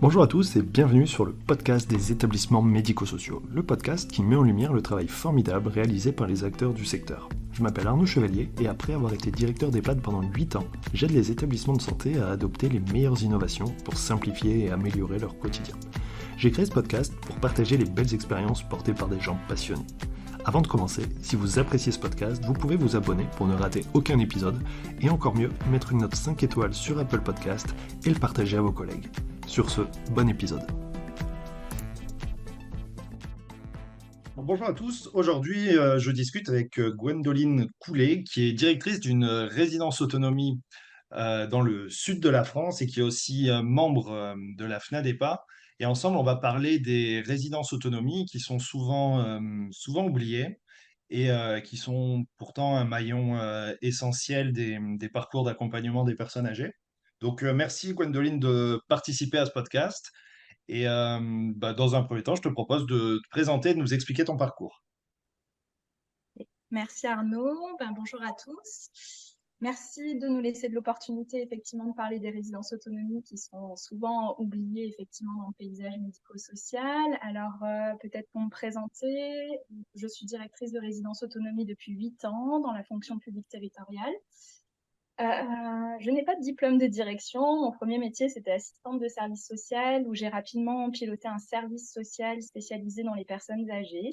Bonjour à tous et bienvenue sur le podcast des établissements médico-sociaux, le podcast qui met en lumière le travail formidable réalisé par les acteurs du secteur. Je m'appelle Arnaud Chevalier et après avoir été directeur d'EHPAD pendant 8 ans, j'aide les établissements de santé à adopter les meilleures innovations pour simplifier et améliorer leur quotidien. J'ai créé ce podcast pour partager les belles expériences portées par des gens passionnés. Avant de commencer, si vous appréciez ce podcast, vous pouvez vous abonner pour ne rater aucun épisode et encore mieux, mettre une note 5 étoiles sur Apple Podcast et le partager à vos collègues. Sur ce, bon épisode. Bonjour à tous. Aujourd'hui, je discute avec Gwendoline Coulet, qui est directrice d'une résidence autonomie dans le sud de la France et qui est aussi membre de la FNADEPA. Et ensemble, on va parler des résidences autonomie qui sont souvent oubliées et qui sont pourtant un maillon essentiel des parcours d'accompagnement des personnes âgées. Donc, merci Gwendoline de participer à ce podcast. Et dans un premier temps, je te propose de te présenter et de nous expliquer ton parcours. Merci Arnaud, bonjour à tous. Merci de nous laisser de l'opportunité effectivement de parler des résidences autonomie qui sont souvent oubliées effectivement dans le paysage médico-social. Alors peut-être pour me présenter, je suis directrice de résidence autonomie depuis 8 ans dans la fonction publique territoriale. Je n'ai pas de diplôme de direction. Mon premier métier, c'était assistante de service social où j'ai rapidement piloté un service social spécialisé dans les personnes âgées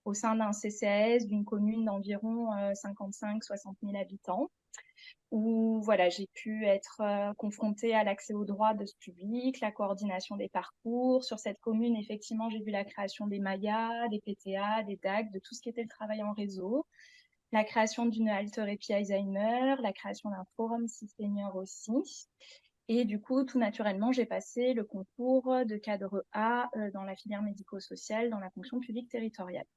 au sein d'un CCAS d'une commune d'environ 55-60 000 habitants, où voilà, j'ai pu être confrontée à l'accès aux droits de ce public, la coordination des parcours. Sur cette commune, effectivement, j'ai vu la création des MAIA, des PTA, des DAC, de tout ce qui était le travail en réseau, la création d'une halte répit Alzheimer, la création d'un forum senior aussi. Et du coup, tout naturellement, j'ai passé le concours de cadre A dans la filière médico-sociale dans la fonction publique territoriale.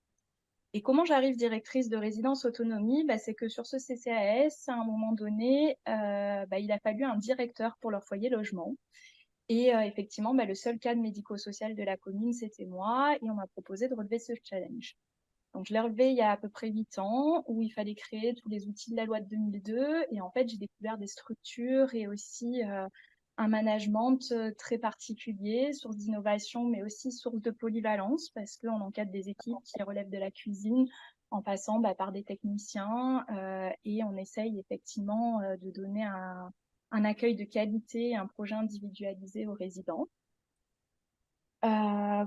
Et comment j'arrive directrice de résidence autonomie, c'est que sur ce CCAS, à un moment donné, il a fallu un directeur pour leur foyer logement. Et effectivement, le seul cadre médico-social de la commune, c'était moi, et on m'a proposé de relever ce challenge. Donc, je l'ai relevé il y a à peu près 8 ans, où il fallait créer tous les outils de la loi de 2002. Et en fait, j'ai découvert des structures et aussi un management très particulier, source d'innovation, mais aussi source de polyvalence, parce qu'on encadre des équipes qui relèvent de la cuisine en passant par des techniciens. Et on essaye effectivement de donner un accueil de qualité, un projet individualisé aux résidents.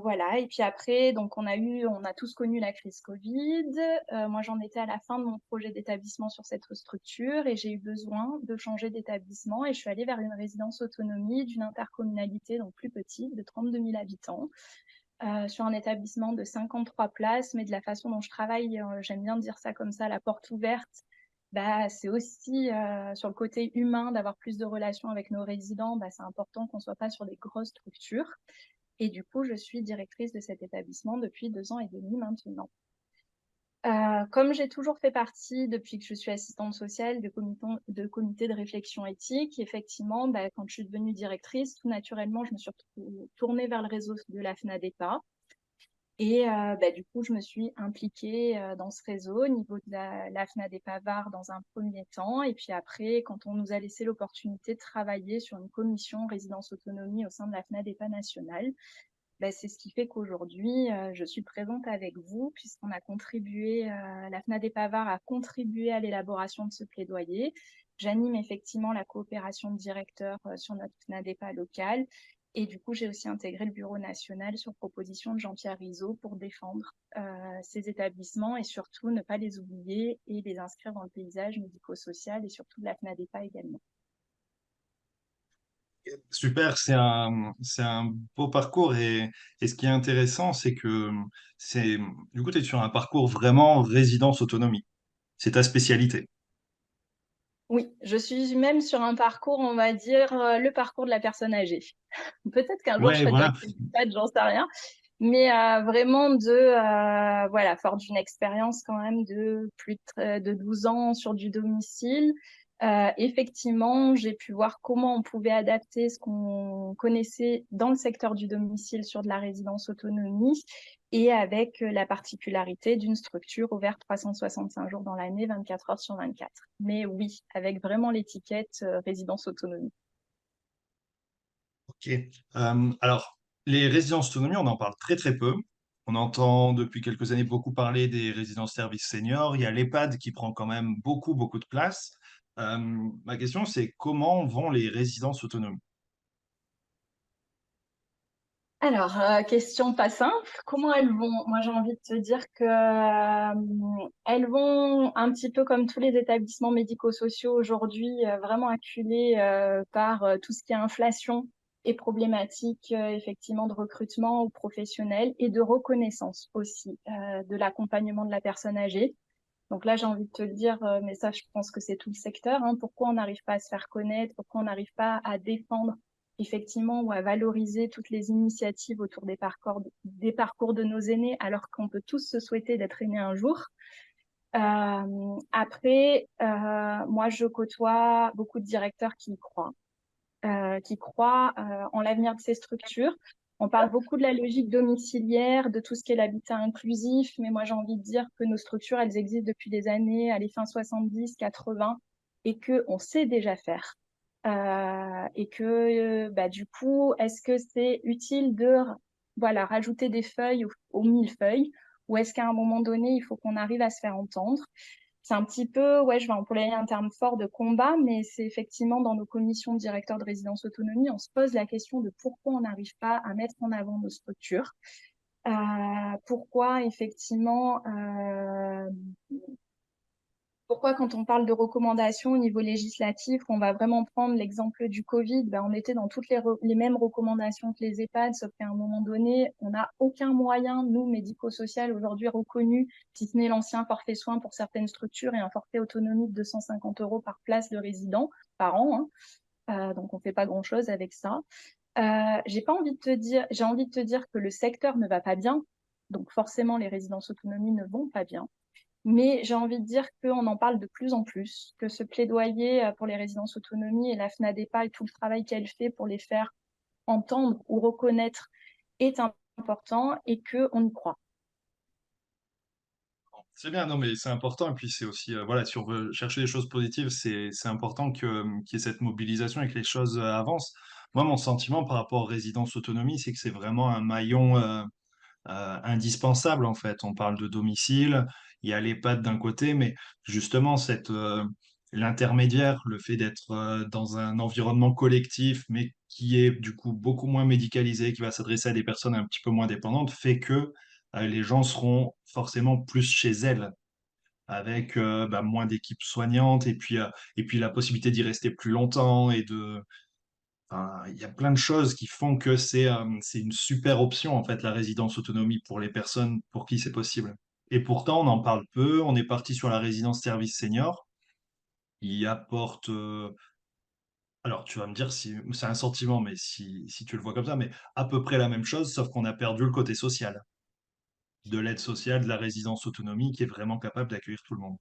Voilà, et puis après, donc on a tous connu la crise Covid. Moi, j'en étais à la fin de mon projet d'établissement sur cette structure et j'ai eu besoin de changer d'établissement et je suis allée vers une résidence autonomie d'une intercommunalité, donc plus petite, de 32 000 habitants, sur un établissement de 53 places, mais de la façon dont je travaille, j'aime bien dire ça comme ça, la porte ouverte. C'est aussi sur le côté humain d'avoir plus de relations avec nos résidents. C'est important qu'on ne soit pas sur des grosses structures. Et du coup, je suis directrice de cet établissement depuis 2 ans et demi maintenant. Comme j'ai toujours fait partie, depuis que je suis assistante sociale, de comité de réflexion éthique, effectivement, quand je suis devenue directrice, tout naturellement, je me suis tournée vers le réseau de la FNADEPA. Et du coup, je me suis impliquée dans ce réseau au niveau de la FNADEPA VAR dans un premier temps. Et puis après, quand on nous a laissé l'opportunité de travailler sur une commission résidence autonomie au sein de la FNADEPA nationale, c'est ce qui fait qu'aujourd'hui, je suis présente avec vous, puisqu'on a contribué, la FNADEPA VAR a contribué à l'élaboration de ce plaidoyer. J'anime effectivement la coopération de directeurs sur notre FNADEPA locale. Et du coup, j'ai aussi intégré le bureau national sur proposition de Jean-Pierre Rizot pour défendre ces établissements et surtout ne pas les oublier et les inscrire dans le paysage médico-social et surtout de la FNADEPA également. Super, c'est un beau parcours et ce qui est intéressant, c'est que du coup, tu es sur un parcours vraiment résidence autonomie. C'est ta spécialité. Oui, je suis même sur un parcours, on va dire, le parcours de la personne âgée. Peut-être qu'un jour je Ouais, serai voilà. directrice d'EHPAD, j'en sais rien. Mais vraiment voilà, fort d'une expérience quand même de plus de 12 ans sur du domicile. Effectivement, j'ai pu voir comment on pouvait adapter ce qu'on connaissait dans le secteur du domicile sur de la résidence autonomie et avec la particularité d'une structure ouverte 365 jours dans l'année, 24 heures sur 24. Mais oui, avec vraiment l'étiquette résidence autonomie. Ok. Alors, les résidences autonomie, on en parle très très peu. On entend depuis quelques années beaucoup parler des résidences services seniors. Il y a l'EHPAD qui prend quand même beaucoup, beaucoup de place. Ma question, c'est comment vont les résidences autonomie? Alors, question pas simple. Comment elles vont? Moi, j'ai envie de te dire que elles vont un petit peu comme tous les établissements médico-sociaux aujourd'hui, vraiment acculés par tout ce qui est inflation et problématiques effectivement de recrutement ou professionnel et de reconnaissance aussi de l'accompagnement de la personne âgée. Donc là, j'ai envie de te le dire, mais ça, je pense que c'est tout le secteur, hein. Pourquoi on n'arrive pas à se faire connaître? Pourquoi on n'arrive pas à défendre effectivement ou à valoriser toutes les initiatives autour des parcours de nos aînés, alors qu'on peut tous se souhaiter d'être aînés un jour? Après, moi, je côtoie beaucoup de directeurs qui croient en l'avenir de ces structures. On parle beaucoup de la logique domiciliaire, de tout ce qui est l'habitat inclusif, mais moi j'ai envie de dire que nos structures, elles existent depuis des années, à les fins 70, 80, et qu'on sait déjà faire. Et que bah, du coup, est-ce que c'est utile de voilà, rajouter des feuilles aux millefeuilles, ou est-ce qu'à un moment donné, il faut qu'on arrive à se faire entendre? C'est un petit peu, ouais, je vais employer un terme fort de combat, mais c'est effectivement dans nos commissions de directeurs de résidence autonomie, on se pose la question de pourquoi on n'arrive pas à mettre en avant nos structures. Pourquoi effectivement pourquoi, quand on parle de recommandations au niveau législatif, on va vraiment prendre l'exemple du Covid, ben, on était dans toutes les mêmes recommandations que les EHPAD, sauf qu'à un moment donné, on n'a aucun moyen, nous, médico-social, aujourd'hui reconnu, si ce n'est l'ancien forfait soins pour certaines structures et un forfait autonomie de 250 € par place de résident par an, hein. Donc, on ne fait pas grand-chose avec ça. J'ai envie de te dire que le secteur ne va pas bien, donc forcément, les résidences autonomie ne vont pas bien. Mais j'ai envie de dire qu'on en parle de plus en plus, que ce plaidoyer pour les résidences autonomie et la FNADEPA et tout le travail qu'elle fait pour les faire entendre ou reconnaître est important et qu'on y croit. C'est bien, non, mais c'est important. Et puis, c'est aussi, voilà, si on veut chercher des choses positives, c'est important qu'il y ait cette mobilisation et que les choses avancent. Moi, mon sentiment par rapport aux résidences autonomie, c'est que c'est vraiment un maillon indispensable, en fait. On parle de domicile, il y a l'EHPAD d'un côté, mais justement, l'intermédiaire, le fait d'être dans un environnement collectif, mais qui est du coup beaucoup moins médicalisé, qui va s'adresser à des personnes un petit peu moins dépendantes, fait que les gens seront forcément plus chez elles avec bah, moins d'équipes soignantes et puis la possibilité d'y rester plus longtemps enfin, il y a plein de choses qui font que c'est une super option en fait la résidence autonomie pour les personnes pour qui c'est possible. Et pourtant on en parle peu. On est parti sur la résidence service senior. Il apporte alors tu vas me dire si c'est un sentiment, mais si tu le vois comme ça, mais à peu près la même chose, sauf qu'on a perdu le côté social, de l'aide sociale, de la résidence autonomie qui est vraiment capable d'accueillir tout le monde.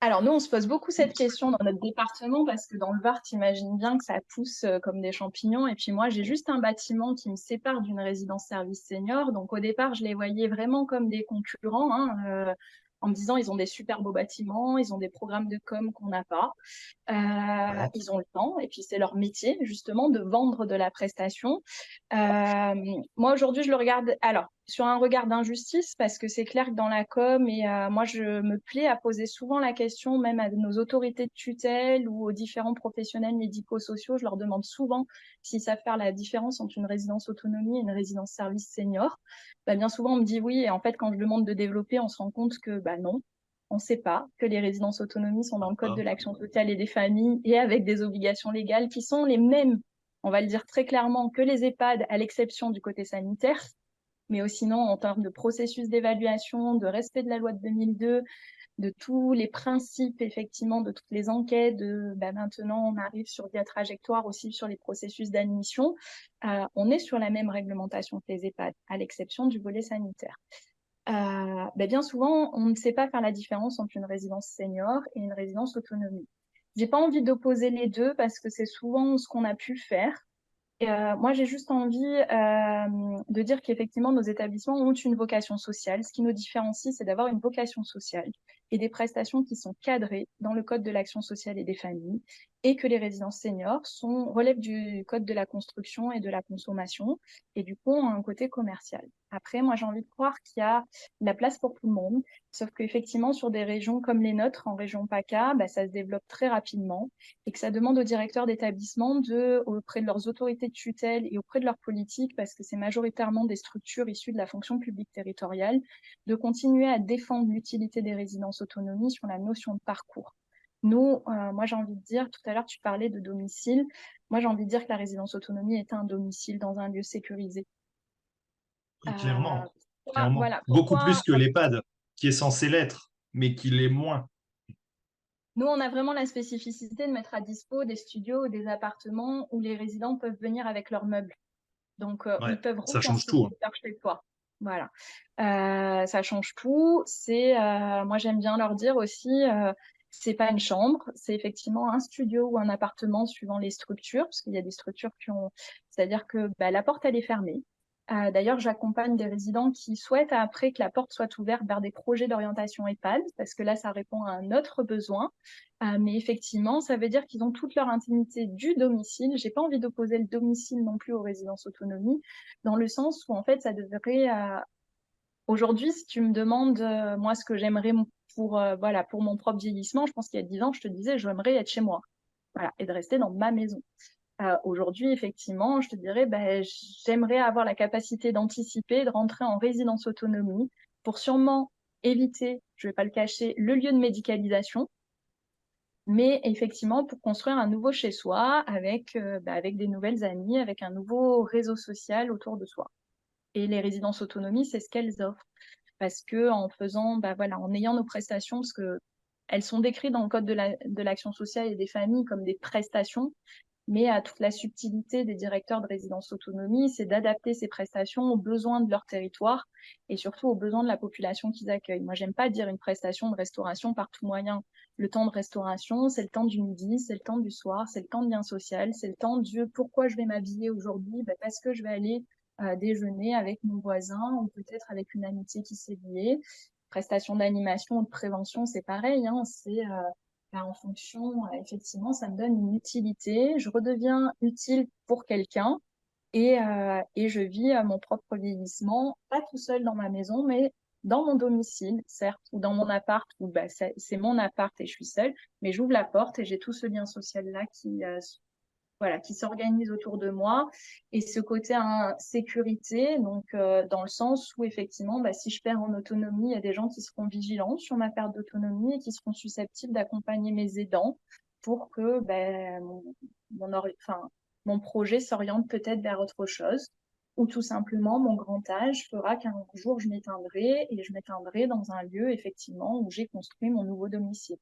Alors nous, on se pose beaucoup cette question dans notre département parce que dans le Var, t'imagines bien que ça pousse comme des champignons. Et puis moi, j'ai juste un bâtiment qui me sépare d'une résidence service senior. Donc au départ, je les voyais vraiment comme des concurrents, hein, en me disant ils ont des super beaux bâtiments, ils ont des programmes de com qu'on n'a pas. Ouais. Ils ont le temps et puis c'est leur métier justement de vendre de la prestation. Moi aujourd'hui je le regarde alors sur un regard d'injustice parce que c'est clair que dans la com et moi je me plais à poser souvent la question même à nos autorités de tutelle ou aux différents professionnels médico-sociaux, je leur demande souvent s'ils savent faire la différence entre une résidence autonomie et une résidence service senior. Bah, bien souvent on me dit oui et en fait quand je demande de développer on se rend compte que bah non, on ne sait pas que les résidences autonomie sont dans le Code de l'action sociale et des familles et avec des obligations légales qui sont les mêmes, on va le dire très clairement, que les EHPAD, à l'exception du côté sanitaire, mais aussi sinon en termes de processus d'évaluation, de respect de la loi de 2002, de tous les principes, effectivement, de toutes les enquêtes. Maintenant, on arrive sur des trajectoires aussi sur les processus d'admission. On est sur la même réglementation que les EHPAD, à l'exception du volet sanitaire. Bien souvent, on ne sait pas faire la différence entre une résidence senior et une résidence autonomie. J'ai pas envie d'opposer les deux parce que c'est souvent ce qu'on a pu faire. Moi, j'ai juste envie de dire qu'effectivement, nos établissements ont une vocation sociale. Ce qui nous différencie, c'est d'avoir une vocation sociale et des prestations qui sont cadrées dans le Code de l'action sociale et des familles et que les résidences seniors relèvent du code de la construction et de la consommation, et du coup ont un côté commercial. Après, moi, j'ai envie de croire qu'il y a de la place pour tout le monde, sauf qu'effectivement, sur des régions comme les nôtres, en région PACA, ça se développe très rapidement, et que ça demande aux directeurs d'établissement, auprès de leurs autorités de tutelle et auprès de leurs politiques, parce que c'est majoritairement des structures issues de la fonction publique territoriale, de continuer à défendre l'utilité des résidences autonomie sur la notion de parcours. Nous, moi, j'ai envie de dire, tout à l'heure, tu parlais de domicile. Moi, j'ai envie de dire que la résidence autonomie est un domicile dans un lieu sécurisé. Oui, clairement, clairement. Voilà, Beaucoup plus pourquoi que l'EHPAD, qui est censé l'être, mais qui l'est moins. nous, on a vraiment la spécificité de mettre à dispo des studios ou des appartements où les résidents peuvent venir avec leurs meubles. Donc, où Ouais, ils peuvent ça change tout, hein. reconstituer leur chez-toi. Voilà. Ça change tout. Moi, j'aime bien leur dire aussi, c'est pas une chambre, c'est effectivement un studio ou un appartement suivant les structures, parce qu'il y a des structures c'est-à-dire que la porte, elle est fermée. D'ailleurs, j'accompagne des résidents qui souhaitent après que la porte soit ouverte vers des projets d'orientation EHPAD, parce que là, ça répond à un autre besoin. Mais effectivement, ça veut dire qu'ils ont toute leur intimité du domicile. J'ai pas envie d'opposer le domicile non plus aux résidences autonomie, dans le sens où en fait, ça devrait. Aujourd'hui, si tu me demandes moi ce que j'aimerais pour mon propre vieillissement, je pense qu'il y a 10 ans, je te disais, j'aimerais être chez moi, voilà, et de rester dans ma maison. Aujourd'hui, effectivement, je te dirais, j'aimerais avoir la capacité d'anticiper, de rentrer en résidence autonomie pour sûrement éviter, je vais pas le cacher, le lieu de médicalisation, mais effectivement pour construire un nouveau chez soi avec des nouvelles amies, avec un nouveau réseau social autour de soi. Et les résidences autonomie, c'est ce qu'elles offrent. Parce que en faisant, en ayant nos prestations, parce que elles sont décrites dans le code de l'action sociale et des familles comme des prestations, mais à toute la subtilité des directeurs de résidence autonomie, c'est d'adapter ces prestations aux besoins de leur territoire et surtout aux besoins de la population qu'ils accueillent. Moi, j'aime pas dire une prestation de restauration par tout moyen. Le temps de restauration, c'est le temps du midi, c'est le temps du soir, c'est le temps de lien social, c'est le temps de pourquoi je vais m'habiller aujourd'hui, parce que je vais aller déjeuner avec mon voisin ou peut-être avec une amitié qui s'est liée. Prestation d'animation ou de prévention, c'est pareil, hein, en fonction, effectivement, ça me donne une utilité. Je redeviens utile pour quelqu'un et je vis mon propre vieillissement, pas tout seul dans ma maison, mais dans mon domicile, certes, ou dans mon appart, où c'est mon appart et je suis seule, mais j'ouvre la porte et j'ai tout ce lien social-là qui s'organise autour de moi. Et ce côté sécurité, donc dans le sens où effectivement, si je perds en autonomie, il y a des gens qui seront vigilants sur ma perte d'autonomie et qui seront susceptibles d'accompagner mes aidants pour que mon projet s'oriente peut-être vers autre chose. Ou tout simplement, mon grand âge fera qu'un jour, je m'éteindrai et je m'éteindrai dans un lieu, effectivement, où j'ai construit mon nouveau domicile.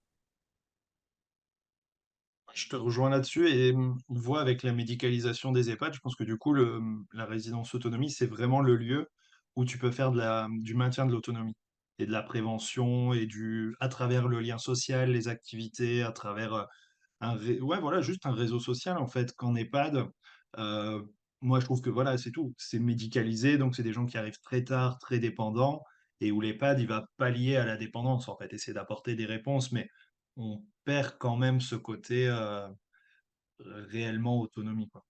Je te rejoins là-dessus et on voit avec la médicalisation des EHPAD, je pense que du coup, la résidence autonomie, c'est vraiment le lieu où tu peux faire du maintien de l'autonomie et de la prévention à travers le lien social, les activités, à travers ouais, voilà, juste un réseau social en fait. Qu'en EHPAD, euh, moi je trouve que voilà, c'est tout. C'est médicalisé, donc c'est des gens qui arrivent très tard, très dépendants, et où l'EHPAD, il va pallier à la dépendance en fait, essayer d'apporter des réponses, mais on perd quand même ce côté réellement autonomie, quoi.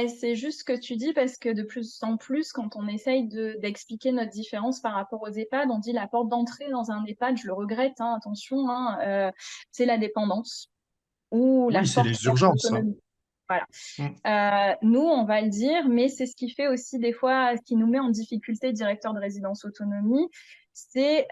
C'est juste ce que tu dis parce que de plus en plus, quand on essaye d'expliquer notre différence par rapport aux EHPAD, on dit la porte d'entrée dans un EHPAD, je le regrette, hein, attention, hein, c'est la dépendance ou la Oui, c'est porte les vers urgences, hein. l'autonomie. Voilà. Mm. Nous, on va le dire, mais c'est ce qui fait aussi des fois, ce qui nous met en difficulté, directeur de résidence autonomie, c'est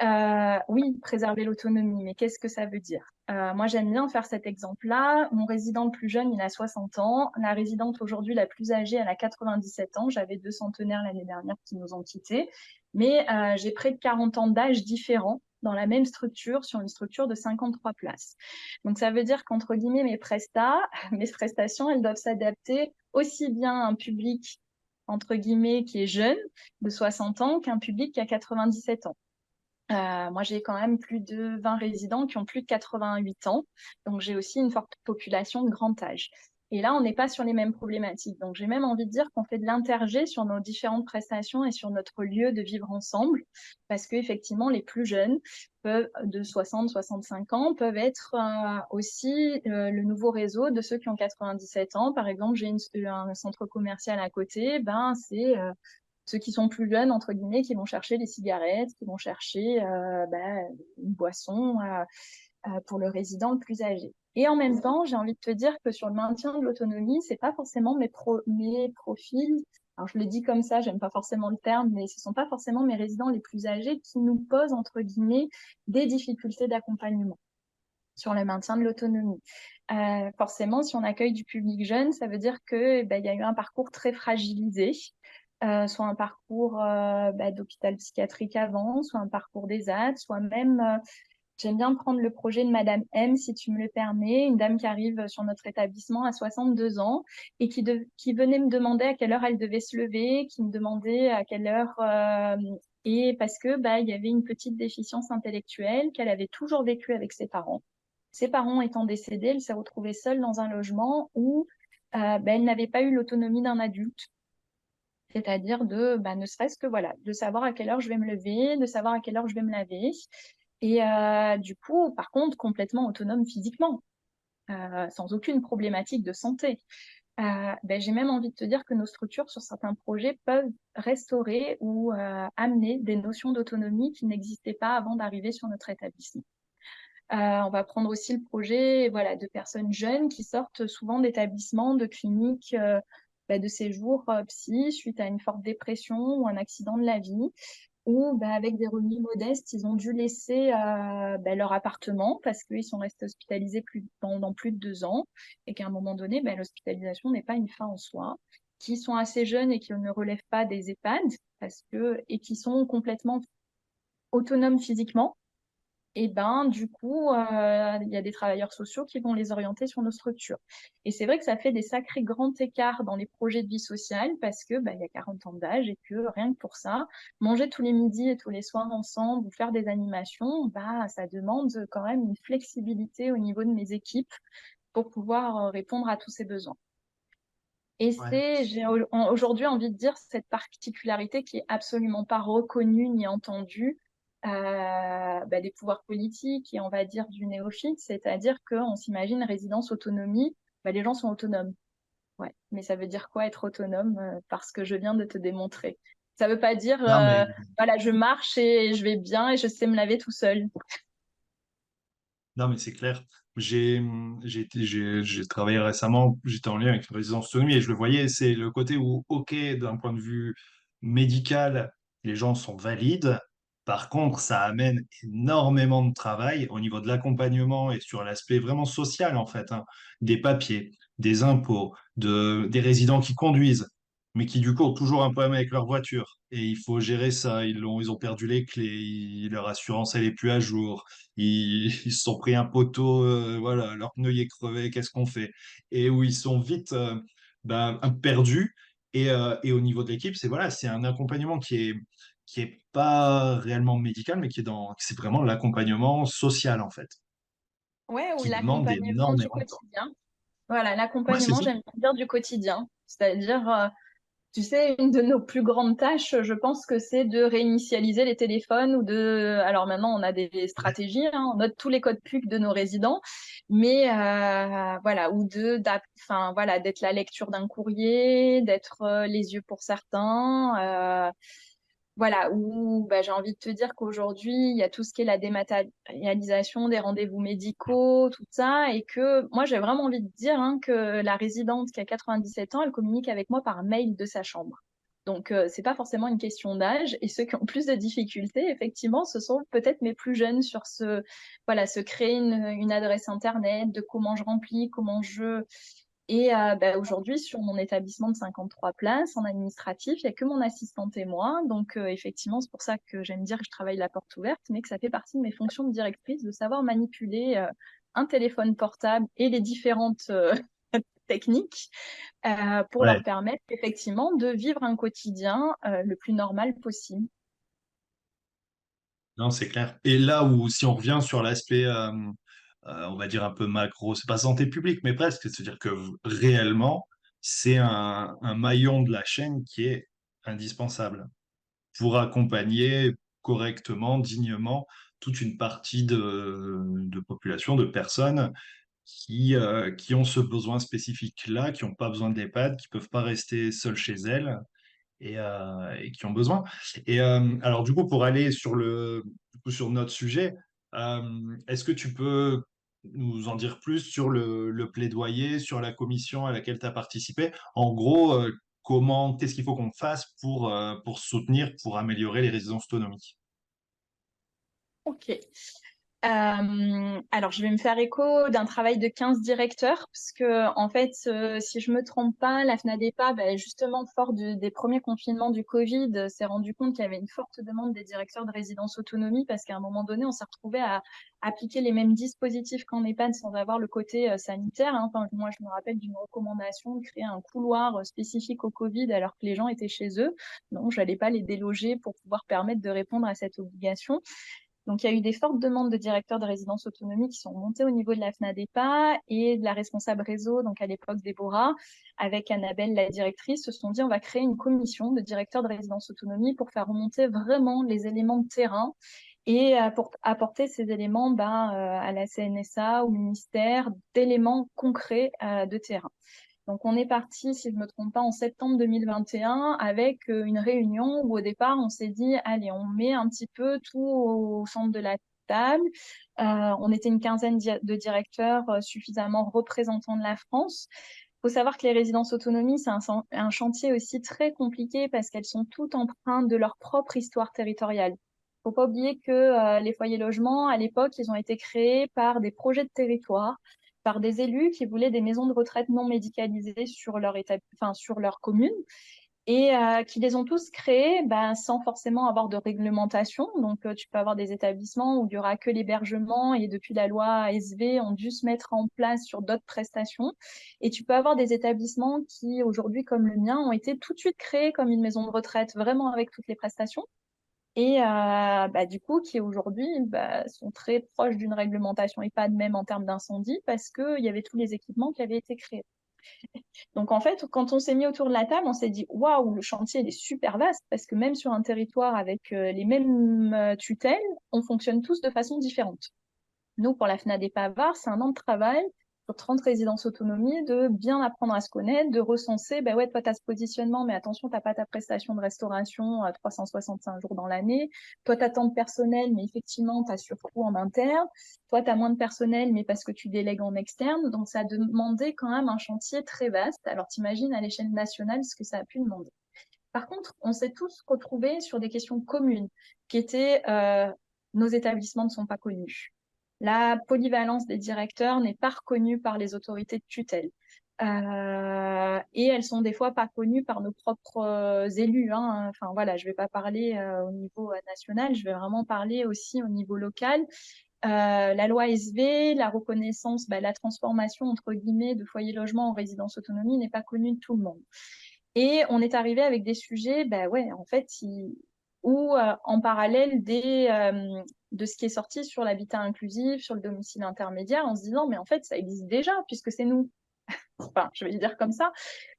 oui, préserver l'autonomie, mais qu'est-ce que ça veut dire? Moi, j'aime bien faire cet exemple-là. Mon résident le plus jeune, il a 60 ans. La résidente aujourd'hui la plus âgée, elle a 97 ans. J'avais 2 centenaires l'année dernière qui nous ont quittés. Mais j'ai près de 40 ans d'âge différents dans la même structure, sur une structure de 53 places. Donc, ça veut dire qu'entre guillemets, mes prestations, elles doivent s'adapter aussi bien à un public, entre guillemets, qui est jeune, de 60 ans, qu'un public qui a 97 ans. Moi, j'ai quand même plus de 20 résidents qui ont plus de 88 ans. Donc, j'ai aussi une forte population de grand âge. Et là, on n'est pas sur les mêmes problématiques. Donc, j'ai même envie de dire qu'on fait de l'intergé sur nos différentes prestations et sur notre lieu de vivre ensemble, parce qu'effectivement, les plus jeunes de 60-65 ans peuvent être aussi le nouveau réseau de ceux qui ont 97 ans. Par exemple, j'ai un centre commercial à côté, ben, c'est ceux qui sont plus jeunes, entre guillemets, qui vont chercher les cigarettes, qui vont chercher une boisson pour le résident le plus âgé. Et en même temps, j'ai envie de te dire que sur le maintien de l'autonomie, c'est pas forcément mes profils. Alors je le dis comme ça, j'aime pas forcément le terme, mais ce sont pas forcément mes résidents les plus âgés qui nous posent entre guillemets des difficultés d'accompagnement sur le maintien de l'autonomie. Forcément, si on accueille du public jeune, ça veut dire que y a eu un parcours très fragilisé, soit un parcours d'hôpital psychiatrique avant, soit un parcours d'ESAT, soit même j'aime bien prendre le projet de Madame M, si tu me le permets, une dame qui arrive sur notre établissement à 62 ans et qui venait me demander à quelle heure elle devait se lever, qui me demandait à quelle heure et parce que il y avait une petite déficience intellectuelle qu'elle avait toujours vécue avec ses parents. Ses parents étant décédés, elle s'est retrouvée seule dans un logement où elle n'avait pas eu l'autonomie d'un adulte. C'est-à-dire ne serait-ce que voilà, de savoir à quelle heure je vais me lever, de savoir à quelle heure je vais me laver. Et du coup, par contre, complètement autonome physiquement, sans aucune problématique de santé. J'ai même envie de te dire que nos structures, sur certains projets, peuvent restaurer ou amener des notions d'autonomie qui n'existaient pas avant d'arriver sur notre établissement. On va prendre aussi le projet de personnes jeunes qui sortent souvent d'établissements, de cliniques, de séjours psy suite à une forte dépression ou un accident de la vie, ou avec des revenus modestes, ils ont dû laisser leur appartement parce qu'ils sont restés hospitalisés pendant plus de 2 ans et qu'à un moment donné, l'hospitalisation n'est pas une fin en soi, qui sont assez jeunes et qui ne relèvent pas des EHPAD et qui sont complètement autonomes physiquement. Et du coup, il y a des travailleurs sociaux qui vont les orienter sur nos structures. Et c'est vrai que ça fait des sacrés grands écarts dans les projets de vie sociale parce que il y a 40 ans d'âge et que rien que pour ça, manger tous les midis et tous les soirs ensemble ou faire des animations, ça demande quand même une flexibilité au niveau de mes équipes pour pouvoir répondre à tous ces besoins. Et Ouais. j'ai aujourd'hui envie de dire cette particularité qui est absolument pas reconnue ni entendue des pouvoirs politiques et on va dire du néophyte, c'est-à-dire qu'on s'imagine résidence autonomie, les gens sont autonomes. Ouais, mais ça veut dire quoi être autonome parce que je viens de te démontrer. Ça veut pas dire Non, mais voilà, je marche et je vais bien et je sais me laver tout seul. Non, mais c'est clair. J'ai travaillé récemment, j'étais en lien avec une résidence autonomie et je le voyais, c'est le côté où, OK, d'un point de vue médical, les gens sont valides. Par contre, ça amène énormément de travail au niveau de l'accompagnement et sur l'aspect vraiment social, en fait, hein. Des papiers, des impôts, des résidents qui conduisent, mais qui, du coup, ont toujours un problème avec leur voiture. Et il faut gérer ça. Ils ont perdu les clés, leur assurance, elle est plus à jour. Ils se sont pris un poteau, voilà, leur pneu y est crevé, qu'est-ce qu'on fait? Et où ils sont vite perdus. Et au niveau de l'équipe, c'est un accompagnement qui est pas réellement médical, mais c'est vraiment l'accompagnement social, en fait, Ouais, ou qui demande l'accompagnement du énormément de temps. quotidien. Voilà, Ouais, c'est l'accompagnement, ça. j'aime bien dire du quotidien. C'est-à-dire tu sais, une de nos plus grandes tâches, je pense que c'est de réinitialiser les téléphones ou de. Alors maintenant, on a des stratégies, hein, on note tous les codes PUC de nos résidents, mais voilà, ou enfin voilà, d'être la lecture d'un courrier, d'être les yeux pour certains. Voilà, où j'ai envie de te dire qu'aujourd'hui, il y a tout ce qui est la dématérialisation des rendez-vous médicaux, tout ça, et que moi, j'ai vraiment envie de dire que la résidente qui a 97 ans, elle communique avec moi par mail de sa chambre. Donc, c'est pas forcément une question d'âge, et ceux qui ont plus de difficultés, effectivement, ce sont peut-être mes plus jeunes sur voilà, se créer une adresse Internet, de comment je remplis, comment je et aujourd'hui, sur mon établissement de 53 places en administratif, il n'y a que mon assistante et moi. Donc, effectivement, c'est pour ça que j'aime dire que je travaille la porte ouverte, mais que ça fait partie de mes fonctions de directrice de savoir manipuler un téléphone portable et les différentes techniques pour leur Ouais, permettre effectivement de vivre un quotidien le plus normal possible. non, c'est clair. Et là où, si on revient sur l'aspect on va dire un peu macro, c'est pas santé publique, mais presque. C'est-à-dire que réellement, c'est un maillon de la chaîne qui est indispensable pour accompagner correctement, dignement, toute une partie de population, de personnes qui ont ce besoin spécifique-là, qui n'ont pas besoin d'EHPAD, qui peuvent pas rester seules chez elles et qui ont besoin. Alors, du coup, pour aller du coup, sur notre sujet, est-ce que tu peux nous en dire plus sur le plaidoyer, sur la commission à laquelle tu as participé? En gros, qu'est-ce qu'il faut qu'on fasse pour soutenir, pour améliorer les résidences autonomiques? Ok. Alors, je vais me faire écho d'un travail de 15 directeurs, parce que, en fait, si je me trompe pas, la FNADEPA, ben, justement, fort des premiers confinements du Covid, s'est rendu compte qu'il y avait une forte demande des directeurs de résidence autonomie, parce qu'à un moment donné, on s'est retrouvé à appliquer les mêmes dispositifs qu'en EHPAD sans avoir le côté sanitaire, hein. Enfin, moi, je me rappelle d'une recommandation de créer un couloir spécifique au Covid alors que les gens étaient chez eux. Donc, j'allais pas les déloger pour pouvoir permettre de répondre à cette obligation. Donc, il y a eu des fortes demandes de directeurs de résidence autonomie qui sont montées au niveau de la FNADEPA et de la responsable réseau, donc à l'époque Déborah, avec Annabelle, la directrice, se sont dit on va créer une commission de directeurs de résidence autonomie pour faire remonter vraiment les éléments de terrain et pour apporter ces éléments à la CNSA, au ministère, d'éléments concrets de terrain. Donc, on est parti, si je ne me trompe pas, en septembre 2021 avec une réunion où au départ, on s'est dit, allez, on met un petit peu tout au centre de la table. On était une quinzaine de directeurs suffisamment représentants de la France. Il faut savoir que les résidences autonomie, c'est un chantier aussi très compliqué parce qu'elles sont toutes empreintes de leur propre histoire territoriale. Il ne faut pas oublier que les foyers logements, à l'époque, ils ont été créés par des projets de territoire, par des élus qui voulaient des maisons de retraite non médicalisées sur sur leur commune et qui les ont tous créés sans forcément avoir de réglementation. Donc, tu peux avoir des établissements où il n'y aura que l'hébergement et depuis la loi ASV, ont dû se mettre en place sur d'autres prestations. Et tu peux avoir des établissements qui, aujourd'hui, comme le mien, ont été tout de suite créés comme une maison de retraite, vraiment avec toutes les prestations et du coup qui aujourd'hui sont très proches d'une réglementation EHPAD même en termes d'incendie parce qu'il y avait tous les équipements qui avaient été créés. Donc en fait, quand on s'est mis autour de la table, on s'est dit waouh, le chantier il est super vaste parce que même sur un territoire avec les mêmes tutelles, on fonctionne tous de façon différente. Nous, pour la FNADEPA VAR, c'est un an de travail sur 30 résidences autonomie, de bien apprendre à se connaître, de recenser, ouais, toi, tu as ce positionnement, mais attention, tu n'as pas ta prestation de restauration à 365 jours dans l'année. Toi, tu as tant de personnel, mais effectivement, tu as surcoût en interne. Toi, tu as moins de personnel, mais parce que tu délègues en externe. Donc, ça a demandé quand même un chantier très vaste. Alors, t'imagines à l'échelle nationale ce que ça a pu demander. Par contre, on s'est tous retrouvés sur des questions communes qui étaient nos établissements ne sont pas connus. La polyvalence des directeurs n'est pas reconnue par les autorités de tutelle. Et elles sont des fois pas connues par nos propres élus, hein. Enfin voilà, je vais pas parler au niveau national, je vais vraiment parler aussi au niveau local. La loi SV, la reconnaissance, la transformation entre guillemets de foyer logement en résidence autonomie n'est pas connue de tout le monde. Et on est arrivé avec des sujets, ouais, en fait, ou en parallèle de ce qui est sorti sur l'habitat inclusif, sur le domicile intermédiaire, en se disant, mais en fait, ça existe déjà, puisque c'est nous. Enfin, je vais le dire comme ça,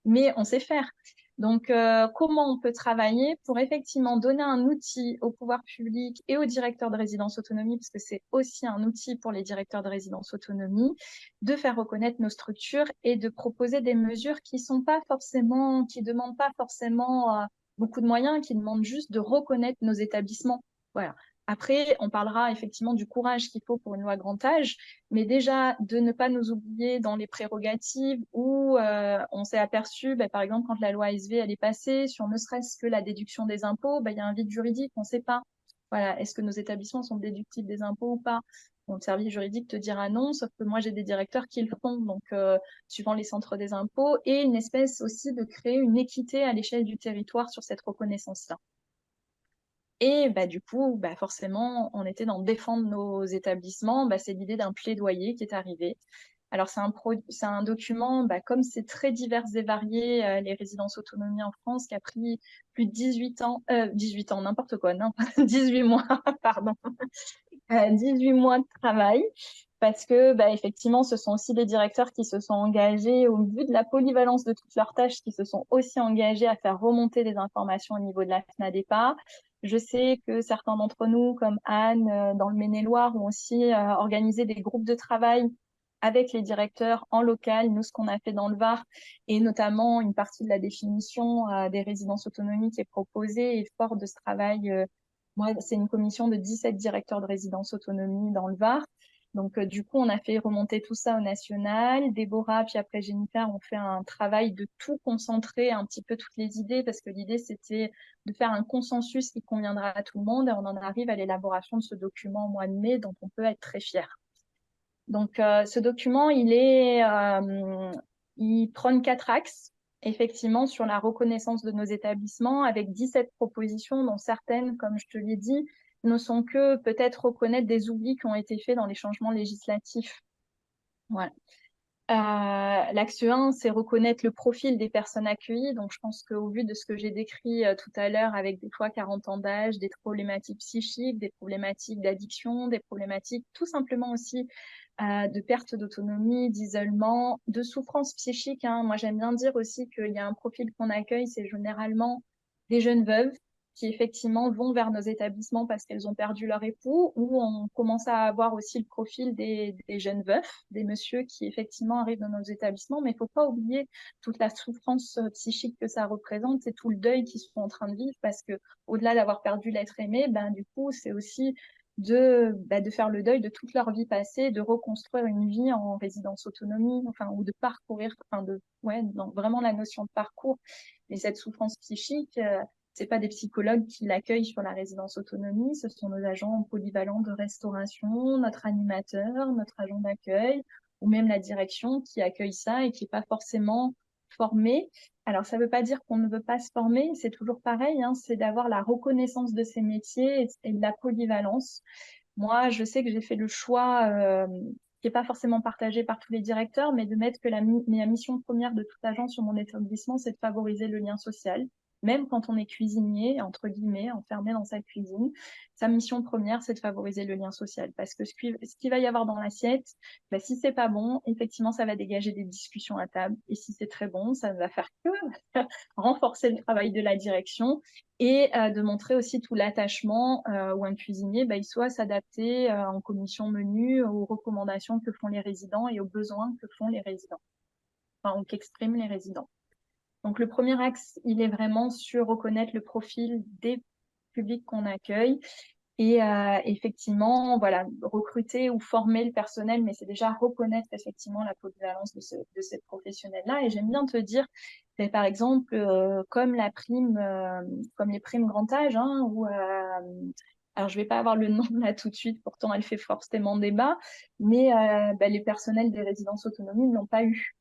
mais on sait faire. Donc, comment on peut travailler pour effectivement donner un outil au pouvoir public et aux directeurs de résidence autonomie, parce que c'est aussi un outil pour les directeurs de résidence autonomie, de faire reconnaître nos structures et de proposer des mesures qui demandent pas forcément beaucoup de moyens, qui demandent juste de reconnaître nos établissements. Voilà. Après, on parlera effectivement du courage qu'il faut pour une loi grand âge, mais déjà de ne pas nous oublier dans les prérogatives où on s'est aperçu, par exemple, quand la loi ASV elle est passée, sur ne serait-ce que la déduction des impôts, il y a un vide juridique, on ne sait pas. Voilà, est-ce que nos établissements sont déductibles des impôts ou pas? Bon, le service juridique te dira non, sauf que moi j'ai des directeurs qui le font, donc suivant les centres des impôts, et une espèce aussi de créer une équité à l'échelle du territoire sur cette reconnaissance-là. Et du coup, forcément, on était dans défendre nos établissements. C'est l'idée d'un plaidoyer qui est arrivé. Alors, c'est un document, comme c'est très divers et varié, les résidences autonomie en France, qui a pris plus de 18 ans, 18 ans, n'importe quoi, non, 18 mois, pardon, 18 mois de travail. parce que effectivement, ce sont aussi des directeurs qui se sont engagés, au vu de la polyvalence de toutes leurs tâches, qui se sont aussi engagés à faire remonter les informations au niveau de la FNADEPA. Je sais que certains d'entre nous, comme Anne, dans le Maine-et-Loire, ont aussi organisé des groupes de travail avec les directeurs en local. Nous, ce qu'on a fait dans le Var, et notamment une partie de la définition des résidences autonomie qui est proposée, et fort de ce travail, moi, c'est une commission de 17 directeurs de résidences autonomie dans le Var. Donc, du coup, on a fait remonter tout ça au national. Déborah, puis après Jennifer, ont fait un travail de tout concentrer, un petit peu toutes les idées, parce que l'idée, c'était de faire un consensus qui conviendra à tout le monde. Et on en arrive à l'élaboration de ce document au mois de mai, dont on peut être très fier. Donc, ce document, il prône 4 axes, effectivement, sur la reconnaissance de nos établissements, avec 17 propositions, dont certaines, comme je te l'ai dit, ne sont que peut-être reconnaître des oublis qui ont été faits dans les changements législatifs. Voilà. L'axe 1, c'est reconnaître le profil des personnes accueillies. Donc, je pense qu'au vu de ce que j'ai décrit tout à l'heure, avec des fois 40 ans d'âge, des problématiques psychiques, des problématiques d'addiction, des problématiques tout simplement aussi de perte d'autonomie, d'isolement, de souffrance psychique. Hein. Moi, j'aime bien dire aussi qu'il y a un profil qu'on accueille, c'est généralement des jeunes veuves qui effectivement vont vers nos établissements parce qu'elles ont perdu leur époux, ou on commence à avoir aussi le profil des jeunes veufs, des messieurs qui effectivement arrivent dans nos établissements, mais il ne faut pas oublier toute la souffrance psychique que ça représente, c'est tout le deuil qu'ils sont en train de vivre, parce que au-delà d'avoir perdu l'être aimé, du coup, c'est aussi de faire le deuil de toute leur vie passée, de reconstruire une vie en résidence autonomie, enfin, ou de parcourir, enfin, vraiment la notion de parcours. Et cette souffrance psychique, c'est pas des psychologues qui l'accueillent sur la résidence autonomie, ce sont nos agents polyvalents de restauration, notre animateur, notre agent d'accueil, ou même la direction qui accueille ça et qui n'est pas forcément formée. Alors, ça ne veut pas dire qu'on ne veut pas se former, c'est toujours pareil, hein, c'est d'avoir la reconnaissance de ces métiers et de la polyvalence. Moi, je sais que j'ai fait le choix qui n'est pas forcément partagé par tous les directeurs, mais de mettre que la mission première de tout agent sur mon établissement, c'est de favoriser le lien social. Même quand on est cuisinier, entre guillemets, enfermé dans sa cuisine, sa mission première, c'est de favoriser le lien social. Parce que ce qu'il va y avoir dans l'assiette, si c'est pas bon, effectivement, ça va dégager des discussions à table. Et si c'est très bon, ça va faire que renforcer le travail de la direction et de montrer aussi tout l'attachement où un cuisinier, il soit s'adapter en commission menu aux recommandations que font les résidents et aux besoins que font les résidents, enfin, ou qu'expriment les résidents. Donc, le premier axe, il est vraiment sur reconnaître le profil des publics qu'on accueille et effectivement, voilà, recruter ou former le personnel, mais c'est déjà reconnaître effectivement la polyvalence de ces professionnels-là. Et j'aime bien te dire, par exemple, comme comme les primes grand âge, hein, alors je vais pas avoir le nom là tout de suite, pourtant elle fait forcément débat, mais les personnels des résidences autonomies ne l'ont pas eu,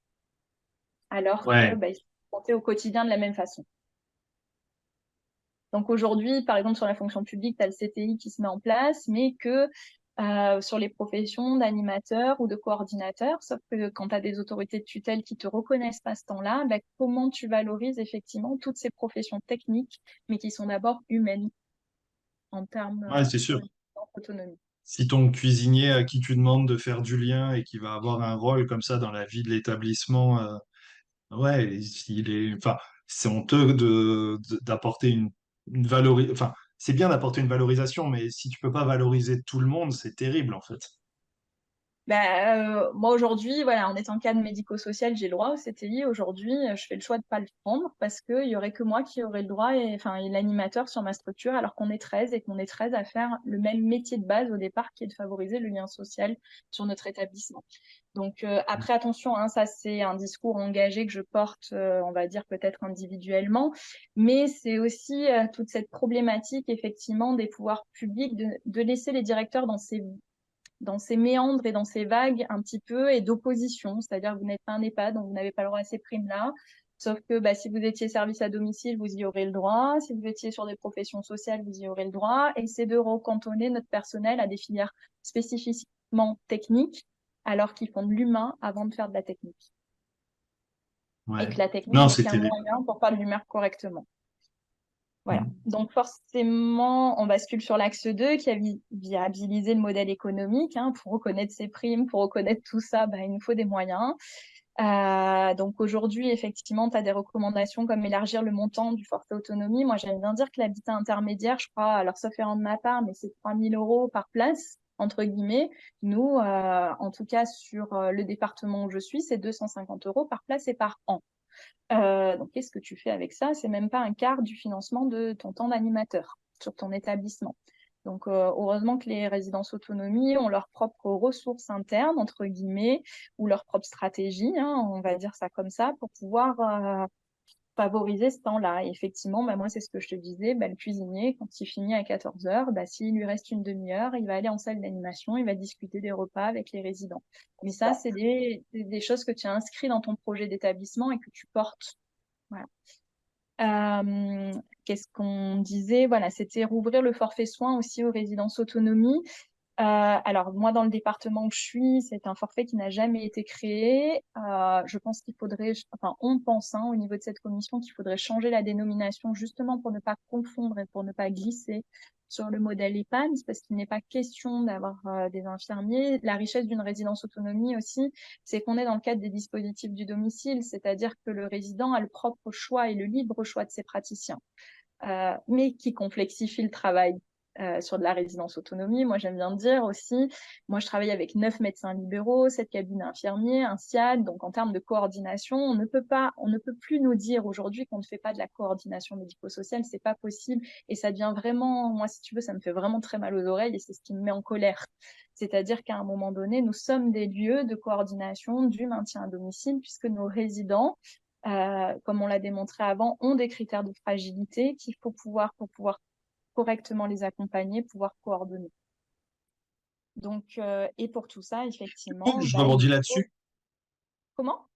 alors que Ouais, ils sont comptés au quotidien de la même façon. Donc aujourd'hui, par exemple, sur la fonction publique, tu as le CTI qui se met en place, mais que sur les professions d'animateur ou de coordinateur, sauf que quand tu as des autorités de tutelle qui ne te reconnaissent pas ce temps-là, comment tu valorises effectivement toutes ces professions techniques, mais qui sont d'abord humaines en termes ouais, c'est sûr. d'autonomie. Si ton cuisinier à qui tu demandes de faire du lien et qui va avoir un rôle comme ça dans la vie de l'établissement, ouais, enfin, c'est honteux d'apporter une enfin, c'est bien d'apporter une valorisation, mais si tu peux pas valoriser tout le monde, c'est terrible en fait. Moi aujourd'hui, voilà, en étant cadre médico-social, j'ai le droit au CTI. Aujourd'hui, je fais le choix de ne pas le prendre parce qu'il y aurait que moi qui aurais le droit et l'animateur sur ma structure, alors qu'on est 13 et qu'on est 13 à faire le même métier de base au départ, qui est de favoriser le lien social sur notre établissement. Donc après, attention, hein, ça c'est un discours engagé que je porte, on va dire peut-être individuellement, mais c'est aussi toute cette problématique effectivement des pouvoirs publics de laisser les directeurs dans ces méandres et dans ces vagues un petit peu et d'opposition, c'est-à-dire que vous n'êtes pas un EHPAD, donc vous n'avez pas le droit à ces primes-là. Sauf que si vous étiez service à domicile, vous y aurez le droit. Si vous étiez sur des professions sociales, vous y aurez le droit. Et c'est de recantonner notre personnel à des filières spécifiquement techniques, alors qu'ils font de l'humain avant de faire de la technique. Et Ouais. que la technique Non, n'est c'est qu'un terrible. moyen pour faire de l'humain correctement. Voilà. Donc forcément, on bascule sur l'axe 2 qui a viabilisé le modèle économique. Hein. Pour reconnaître ces primes, pour reconnaître tout ça, il nous faut des moyens. Donc aujourd'hui, effectivement, tu as des recommandations comme élargir le montant du forfait autonomie. Moi, j'aime bien dire que l'habitat intermédiaire, je crois, alors sauf erreur de ma part, mais c'est 3 000 euros par place, entre guillemets. Nous, en tout cas, sur le département où je suis, c'est 250 euros par place et par an. Donc, qu'est-ce que tu fais avec ça? C'est même pas un quart du financement de ton temps d'animateur sur ton établissement. Donc, heureusement que les résidences autonomie ont leurs propres ressources internes, entre guillemets, ou leur propre stratégie, hein, on va dire ça comme ça, pour pouvoir favoriser ce temps-là. Et effectivement, moi, c'est ce que je te disais, le cuisinier, quand il finit à 14 heures, s'il lui reste une demi-heure, il va aller en salle d'animation, il va discuter des repas avec les résidents. Mais ça, c'est des choses que tu as inscrites dans ton projet d'établissement et que tu portes. Voilà. Qu'est-ce qu'on disait? Voilà, c'était rouvrir le forfait soins aussi aux résidences autonomie. Alors, moi, dans le département où je suis, c'est un forfait qui n'a jamais été créé. Je pense qu'il faudrait, enfin, on pense, hein, au niveau de cette commission, qu'il faudrait changer la dénomination justement pour ne pas confondre et pour ne pas glisser sur le modèle EHPAD, parce qu'il n'est pas question d'avoir des infirmiers. La richesse d'une résidence autonomie aussi, c'est qu'on est dans le cadre des dispositifs du domicile, c'est-à-dire que le résident a le propre choix et le libre choix de ses praticiens, mais qui complexifie le travail sur de la résidence autonomie. Moi, j'aime bien dire aussi, moi, je travaille avec 9 médecins libéraux, 7 cabinets infirmiers, un SIAD. Donc, en termes de coordination, on ne peut plus nous dire aujourd'hui qu'on ne fait pas de la coordination médico-sociale. C'est pas possible. Et ça devient vraiment, moi, si tu veux, ça me fait vraiment très mal aux oreilles et c'est ce qui me met en colère. C'est-à-dire qu'à un moment donné, nous sommes des lieux de coordination du maintien à domicile puisque nos résidents, comme on l'a démontré avant, ont des critères de fragilité qu'il faut pouvoir, pour pouvoir correctement les accompagner, pouvoir coordonner. Donc, et pour tout ça, effectivement, Je il rebondis faut... là-dessus. Comment?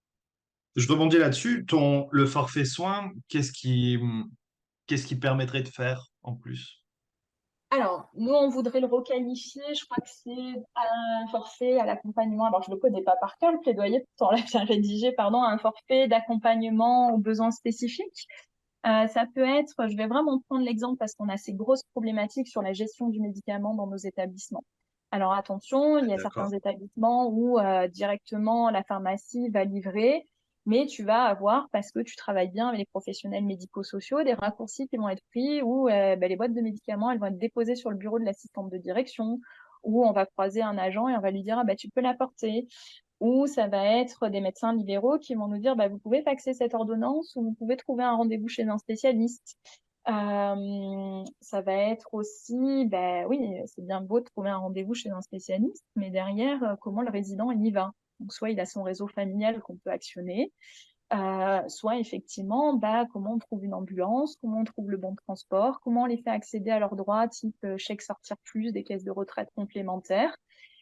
Je rebondis là-dessus. Le forfait soins, qu'est-ce qui permettrait de faire en plus? Alors, nous, on voudrait le requalifier. Je crois que c'est un forfait à l'accompagnement. Alors, je ne le connais pas par cœur, le plaidoyer, pourtant, là, bien rédigé, pardon, un forfait d'accompagnement aux besoins spécifiques. Ça peut être, je vais vraiment prendre l'exemple parce qu'on a ces grosses problématiques sur la gestion du médicament dans nos établissements. Alors attention, il y a certains D'accord. établissements où directement la pharmacie va livrer, mais tu vas avoir, parce que tu travailles bien avec les professionnels médico-sociaux, des raccourcis qui vont être pris où les boîtes de médicaments, elles vont être déposées sur le bureau de l'assistante de direction, où on va croiser un agent et on va lui dire, tu peux l'apporter. Ou ça va être des médecins libéraux qui vont nous dire, vous pouvez faxer cette ordonnance ou vous pouvez trouver un rendez-vous chez un spécialiste. Ça va être aussi, oui, c'est bien beau de trouver un rendez-vous chez un spécialiste, mais derrière, comment le résident il y va? Donc, soit il a son réseau familial qu'on peut actionner, soit effectivement, comment on trouve une ambulance, comment on trouve le bon transport, comment on les fait accéder à leurs droits, type chèque sortir plus, des caisses de retraite complémentaires,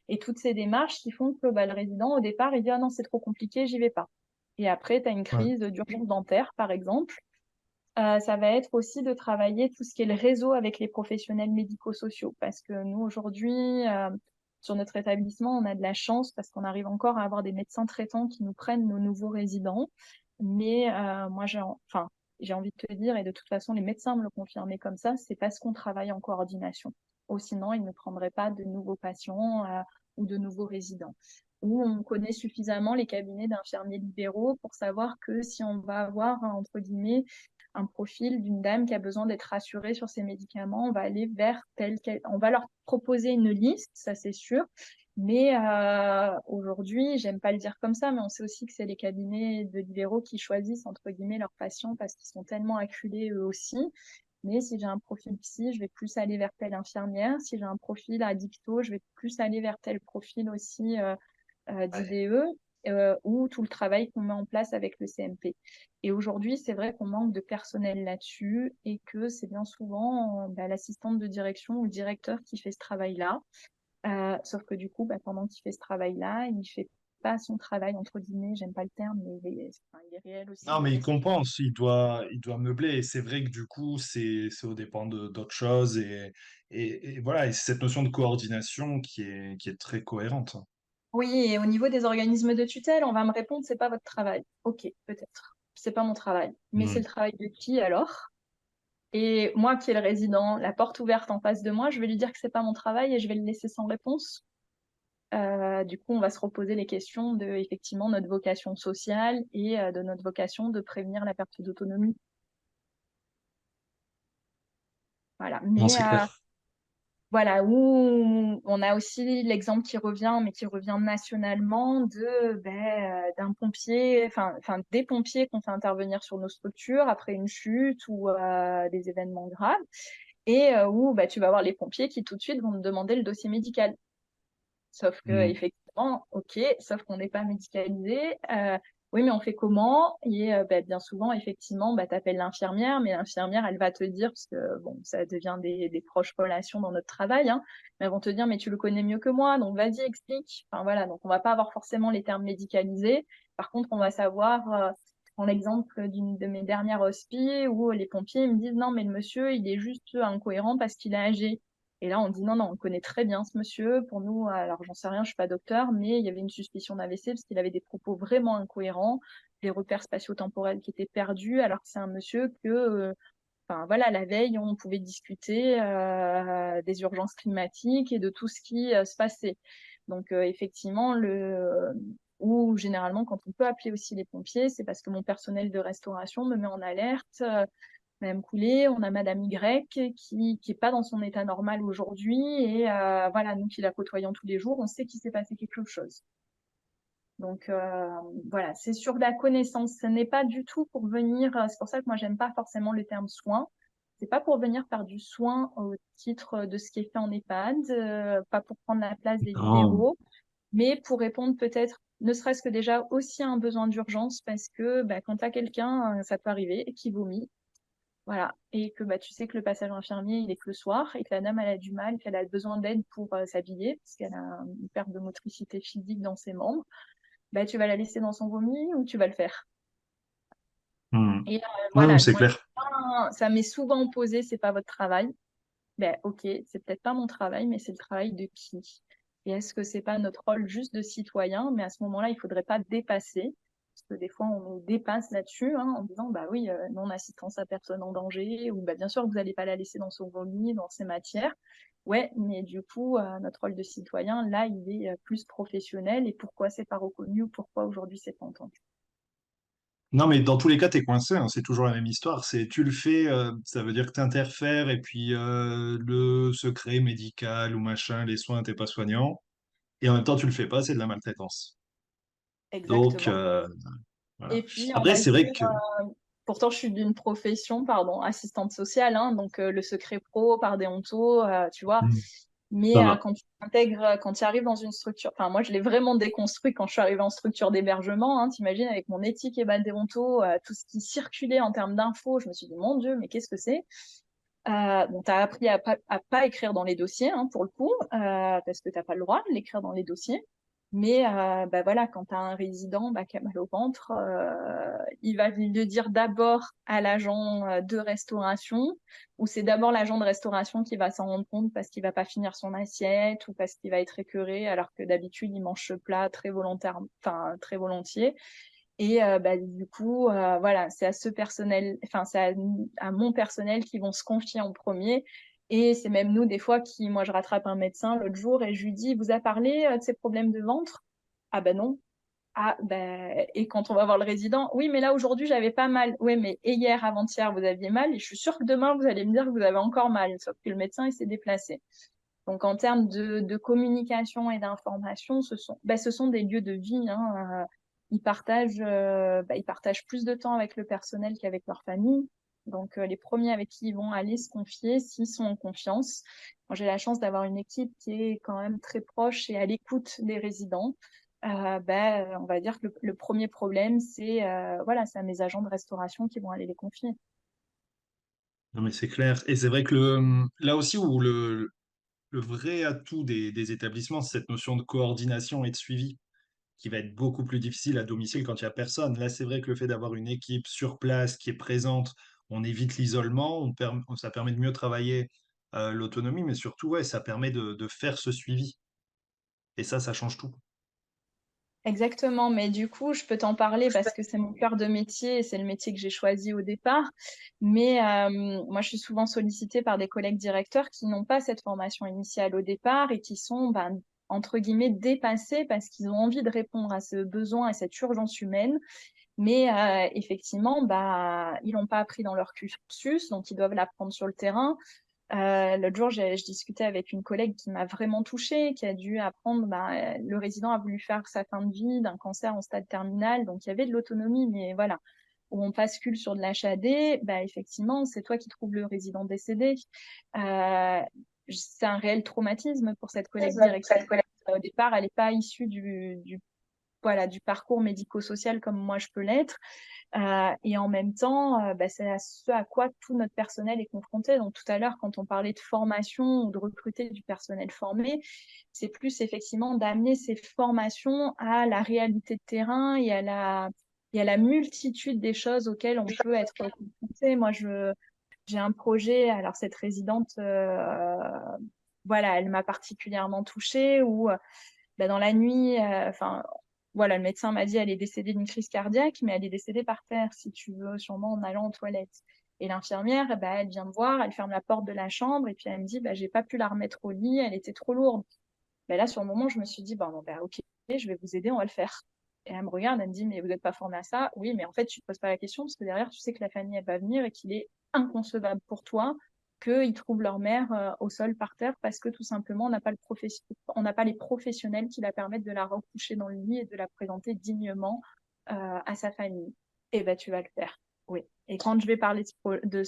et toutes ces démarches qui font que le résident, au départ, il dit ah non, c'est trop compliqué, j'y vais pas. Et après, tu as une Ouais. crise d'urgence dentaire, par exemple. Ça va être aussi de travailler tout ce qui est le réseau avec les professionnels médico-sociaux, parce que nous, aujourd'hui, sur notre établissement, on a de la chance parce qu'on arrive encore à avoir des médecins traitants qui nous prennent nos nouveaux résidents. Mais moi, j'ai envie de te dire, et de toute façon, les médecins me le confirmaient comme ça, c'est parce qu'on travaille en coordination. Ou sinon, ils ne prendraient pas de nouveaux patients ou de nouveaux résidents. Ou on connaît suffisamment les cabinets d'infirmiers libéraux pour savoir que si on va avoir, entre guillemets, un profil d'une dame qui a besoin d'être rassurée sur ses médicaments, on va aller vers on va leur proposer une liste, ça c'est sûr. Mais aujourd'hui, j'aime pas le dire comme ça, mais on sait aussi que c'est les cabinets de libéraux qui choisissent entre guillemets leurs patients parce qu'ils sont tellement acculés eux aussi. Mais si j'ai un profil psy, je vais plus aller vers telle infirmière. Si j'ai un profil addicto, je vais plus aller vers tel profil aussi Ouais. d'IDE ou tout le travail qu'on met en place avec le CMP. Et aujourd'hui, c'est vrai qu'on manque de personnel là-dessus et que c'est bien souvent l'assistante de direction ou le directeur qui fait ce travail-là. Sauf que du coup, pendant qu'il fait ce travail-là, il fait pas son travail, entre guillemets, j'aime pas le terme, mais il est réel aussi, Non, il mais il reste. compense, il doit meubler. Et c'est vrai que du coup, c'est au dépend d'autres choses. Et voilà, et c'est cette notion de coordination qui est très cohérente. Oui, et au niveau des organismes de tutelle, on va me répondre, c'est pas votre travail. Ok, peut-être. C'est pas mon travail. Mais c'est Hmm. le travail de qui alors? Et moi qui est le résident, la porte ouverte en face de moi, je vais lui dire que c'est pas mon travail et je vais le laisser sans réponse. Du coup, on va se reposer les questions de effectivement notre vocation sociale et de notre vocation de prévenir la perte d'autonomie. Voilà. Non, Mais c'est clair. voilà, où on a aussi l'exemple qui revient, mais qui revient nationalement, d'un pompier, enfin des pompiers qu'on fait intervenir sur nos structures après une chute ou des événements graves, et où tu vas voir les pompiers qui tout de suite vont te demander le dossier médical. Sauf que Mm. effectivement, ok, sauf qu'on n'est pas médicalisé. Oui, mais on fait comment? Et bien souvent, effectivement, tu appelles l'infirmière, mais l'infirmière, elle va te dire, parce que bon, ça devient des proches relations dans notre travail, hein, mais elles vont te dire, mais tu le connais mieux que moi, donc vas-y, explique. Enfin voilà, donc on va pas avoir forcément les termes médicalisés. Par contre, on va savoir, je prends l'exemple d'une de mes dernières hospi où les pompiers me disent, non, mais le monsieur, il est juste incohérent parce qu'il est âgé. Et là, on dit non, non, on connaît très bien ce monsieur. Pour nous, alors j'en sais rien, je suis pas docteur, mais il y avait une suspicion d'AVC parce qu'il avait des propos vraiment incohérents, des repères spatio-temporels qui étaient perdus, alors que c'est un monsieur que, enfin voilà, la veille, on pouvait discuter des urgences climatiques et de tout ce qui se passait. Donc effectivement, ou généralement, quand on peut appeler aussi les pompiers, c'est parce que mon personnel de restauration me met en alerte. Madame Coulet, on a Madame Y qui est pas dans son état normal aujourd'hui et voilà, nous qui la côtoyons tous les jours, on sait qu'il s'est passé quelque chose. Donc voilà, c'est sur la connaissance. Ce n'est pas du tout pour venir. C'est pour ça que moi j'aime pas forcément le terme soin. C'est pas pour venir faire du soin au titre de ce qui est fait en EHPAD, pas pour prendre la place des Non. libéraux, mais pour répondre peut-être, ne serait-ce que déjà aussi à un besoin d'urgence, parce que quand tu as quelqu'un, ça peut arriver, qui vomit, voilà, et que tu sais que le passage infirmier, il est que le soir, et que la dame, elle a du mal, qu'elle a besoin d'aide pour s'habiller, parce qu'elle a une perte de motricité physique dans ses membres, tu vas la laisser dans son vomi ou tu vas le faire. Mm. Et Non, voilà, c'est moi, clair. ça m'est souvent opposé, c'est pas votre travail. Ok, c'est peut-être pas mon travail, mais c'est le travail de qui? Et est-ce que c'est pas notre rôle juste de citoyen? Mais à ce moment-là, il faudrait pas dépasser, parce que des fois, on nous dépasse là-dessus, hein, en disant, bah oui, non-assistance à personne en danger, ou bien sûr, vous n'allez pas la laisser dans son vomi, dans ses matières. Ouais, mais du coup, notre rôle de citoyen, là, il est plus professionnel. Et pourquoi c'est pas reconnu ou pourquoi aujourd'hui c'est pas entendu? Non, mais dans tous les cas, t'es coincé, hein, c'est toujours la même histoire. C'est tu le fais, ça veut dire que t'interfères et puis le secret médical ou machin, les soins, t'es pas soignant. Et en même temps, tu le fais pas, c'est de la maltraitance. Donc, Exactement. Et voilà. puis, on Après, va c'est vrai dire, que. pourtant, je suis d'une profession, pardon, assistante sociale, hein, donc le secret pro par déonto, tu vois. Hmm. Ça Mais va. quand tu intègres, quand tu arrives dans une structure, enfin, moi, je l'ai vraiment déconstruit quand je suis arrivée en structure d'hébergement, hein, t'imagines, avec mon éthique et ma déonto, tout ce qui circulait en termes d'infos, je me suis dit, mon Dieu, mais qu'est-ce que c'est? Bon, t'as appris à pas écrire dans les dossiers, hein, pour le coup, parce que t'as pas le droit de l'écrire dans les dossiers. Mais voilà, quand tu as un résident qui a mal au ventre, il va le dire d'abord à l'agent de restauration, ou c'est d'abord l'agent de restauration qui va s'en rendre compte parce qu'il va pas finir son assiette ou parce qu'il va être écœuré, alors que d'habitude il mange ce plat très volontaire, enfin très volontiers. Et du coup, voilà, c'est à ce personnel, enfin c'est à mon personnel qui vont se confier en premier. Et c'est même nous, des fois, moi, je rattrape un médecin l'autre jour et je lui dis, il vous a parlé de ses problèmes de ventre? Ah ben non. Ah ben, et quand on va voir le résident, oui, mais là, aujourd'hui, j'avais pas mal. Oui, mais hier, avant-hier, vous aviez mal et je suis sûre que demain, vous allez me dire que vous avez encore mal, sauf que le médecin, il s'est déplacé. Donc, en termes de communication et d'information, ce sont des lieux de vie, hein. Ils partagent plus de temps avec le personnel qu'avec leur famille. Donc, les premiers avec qui ils vont aller se confier, s'ils sont en confiance. Moi, j'ai la chance d'avoir une équipe qui est quand même très proche et à l'écoute des résidents. On va dire que le premier problème, voilà, c'est à mes agents de restauration qui vont aller les confier. Non, mais c'est clair. Et c'est vrai que là aussi où le vrai atout des établissements, c'est cette notion de coordination et de suivi, qui va être beaucoup plus difficile à domicile quand il n'y a personne. Là, c'est vrai que le fait d'avoir une équipe sur place qui est présente, on évite l'isolement, ça permet de mieux travailler l'autonomie, mais surtout, ouais, ça permet de faire ce suivi. Et ça change tout. Exactement, mais du coup, je peux t'en parler parce que c'est mon cœur de métier et c'est le métier que j'ai choisi au départ. Mais moi, je suis souvent sollicitée par des collègues directeurs qui n'ont pas cette formation initiale au départ et qui sont, ben, entre guillemets, dépassés parce qu'ils ont envie de répondre à ce besoin et cette urgence humaine. Mais effectivement, bah, ils l'ont pas appris dans leur cursus, donc ils doivent l'apprendre sur le terrain. L'autre jour, je discutais avec une collègue qui m'a vraiment touchée, qui a dû apprendre, bah, le résident a voulu faire sa fin de vie d'un cancer en stade terminal, donc il y avait de l'autonomie, mais voilà, où on bascule sur de l'HAD, bah, effectivement, c'est toi qui trouves le résident décédé. Euh, c'est un réel traumatisme pour cette collègue directrice. Au départ, elle n'est pas issue voilà, du parcours médico-social comme moi je peux l'être. Et en même temps, bah, c'est à ce à quoi tout notre personnel est confronté. Donc tout à l'heure, quand on parlait de formation ou de recruter du personnel formé, c'est plus effectivement d'amener ces formations à la réalité de terrain et à la multitude des choses auxquelles on peut être confronté. Moi, j'ai un projet, alors cette résidente, voilà, elle m'a particulièrement touchée, où bah, dans la nuit, enfin, voilà, le médecin m'a dit elle est décédée d'une crise cardiaque, mais elle est décédée par terre, si tu veux, sûrement en allant aux toilettes. Et l'infirmière, bah, elle vient me voir, elle ferme la porte de la chambre et puis elle me dit, bah, j'ai pas pu la remettre au lit, elle était trop lourde. Bah, là, sur le moment, je me suis dit, bon, bah, ok, je vais vous aider, on va le faire. Et elle me regarde, elle me dit, mais vous n'êtes pas formé à ça? Oui, mais en fait, tu ne te poses pas la question parce que derrière, tu sais que la famille, elle va venir et qu'il est inconcevable pour toi qu'ils trouvent leur mère au sol par terre parce que tout simplement, on n'a pas les professionnels qui la permettent de la recoucher dans le lit et de la présenter dignement à sa famille. Et ben, tu vas le faire. Oui. Et quand je vais parler de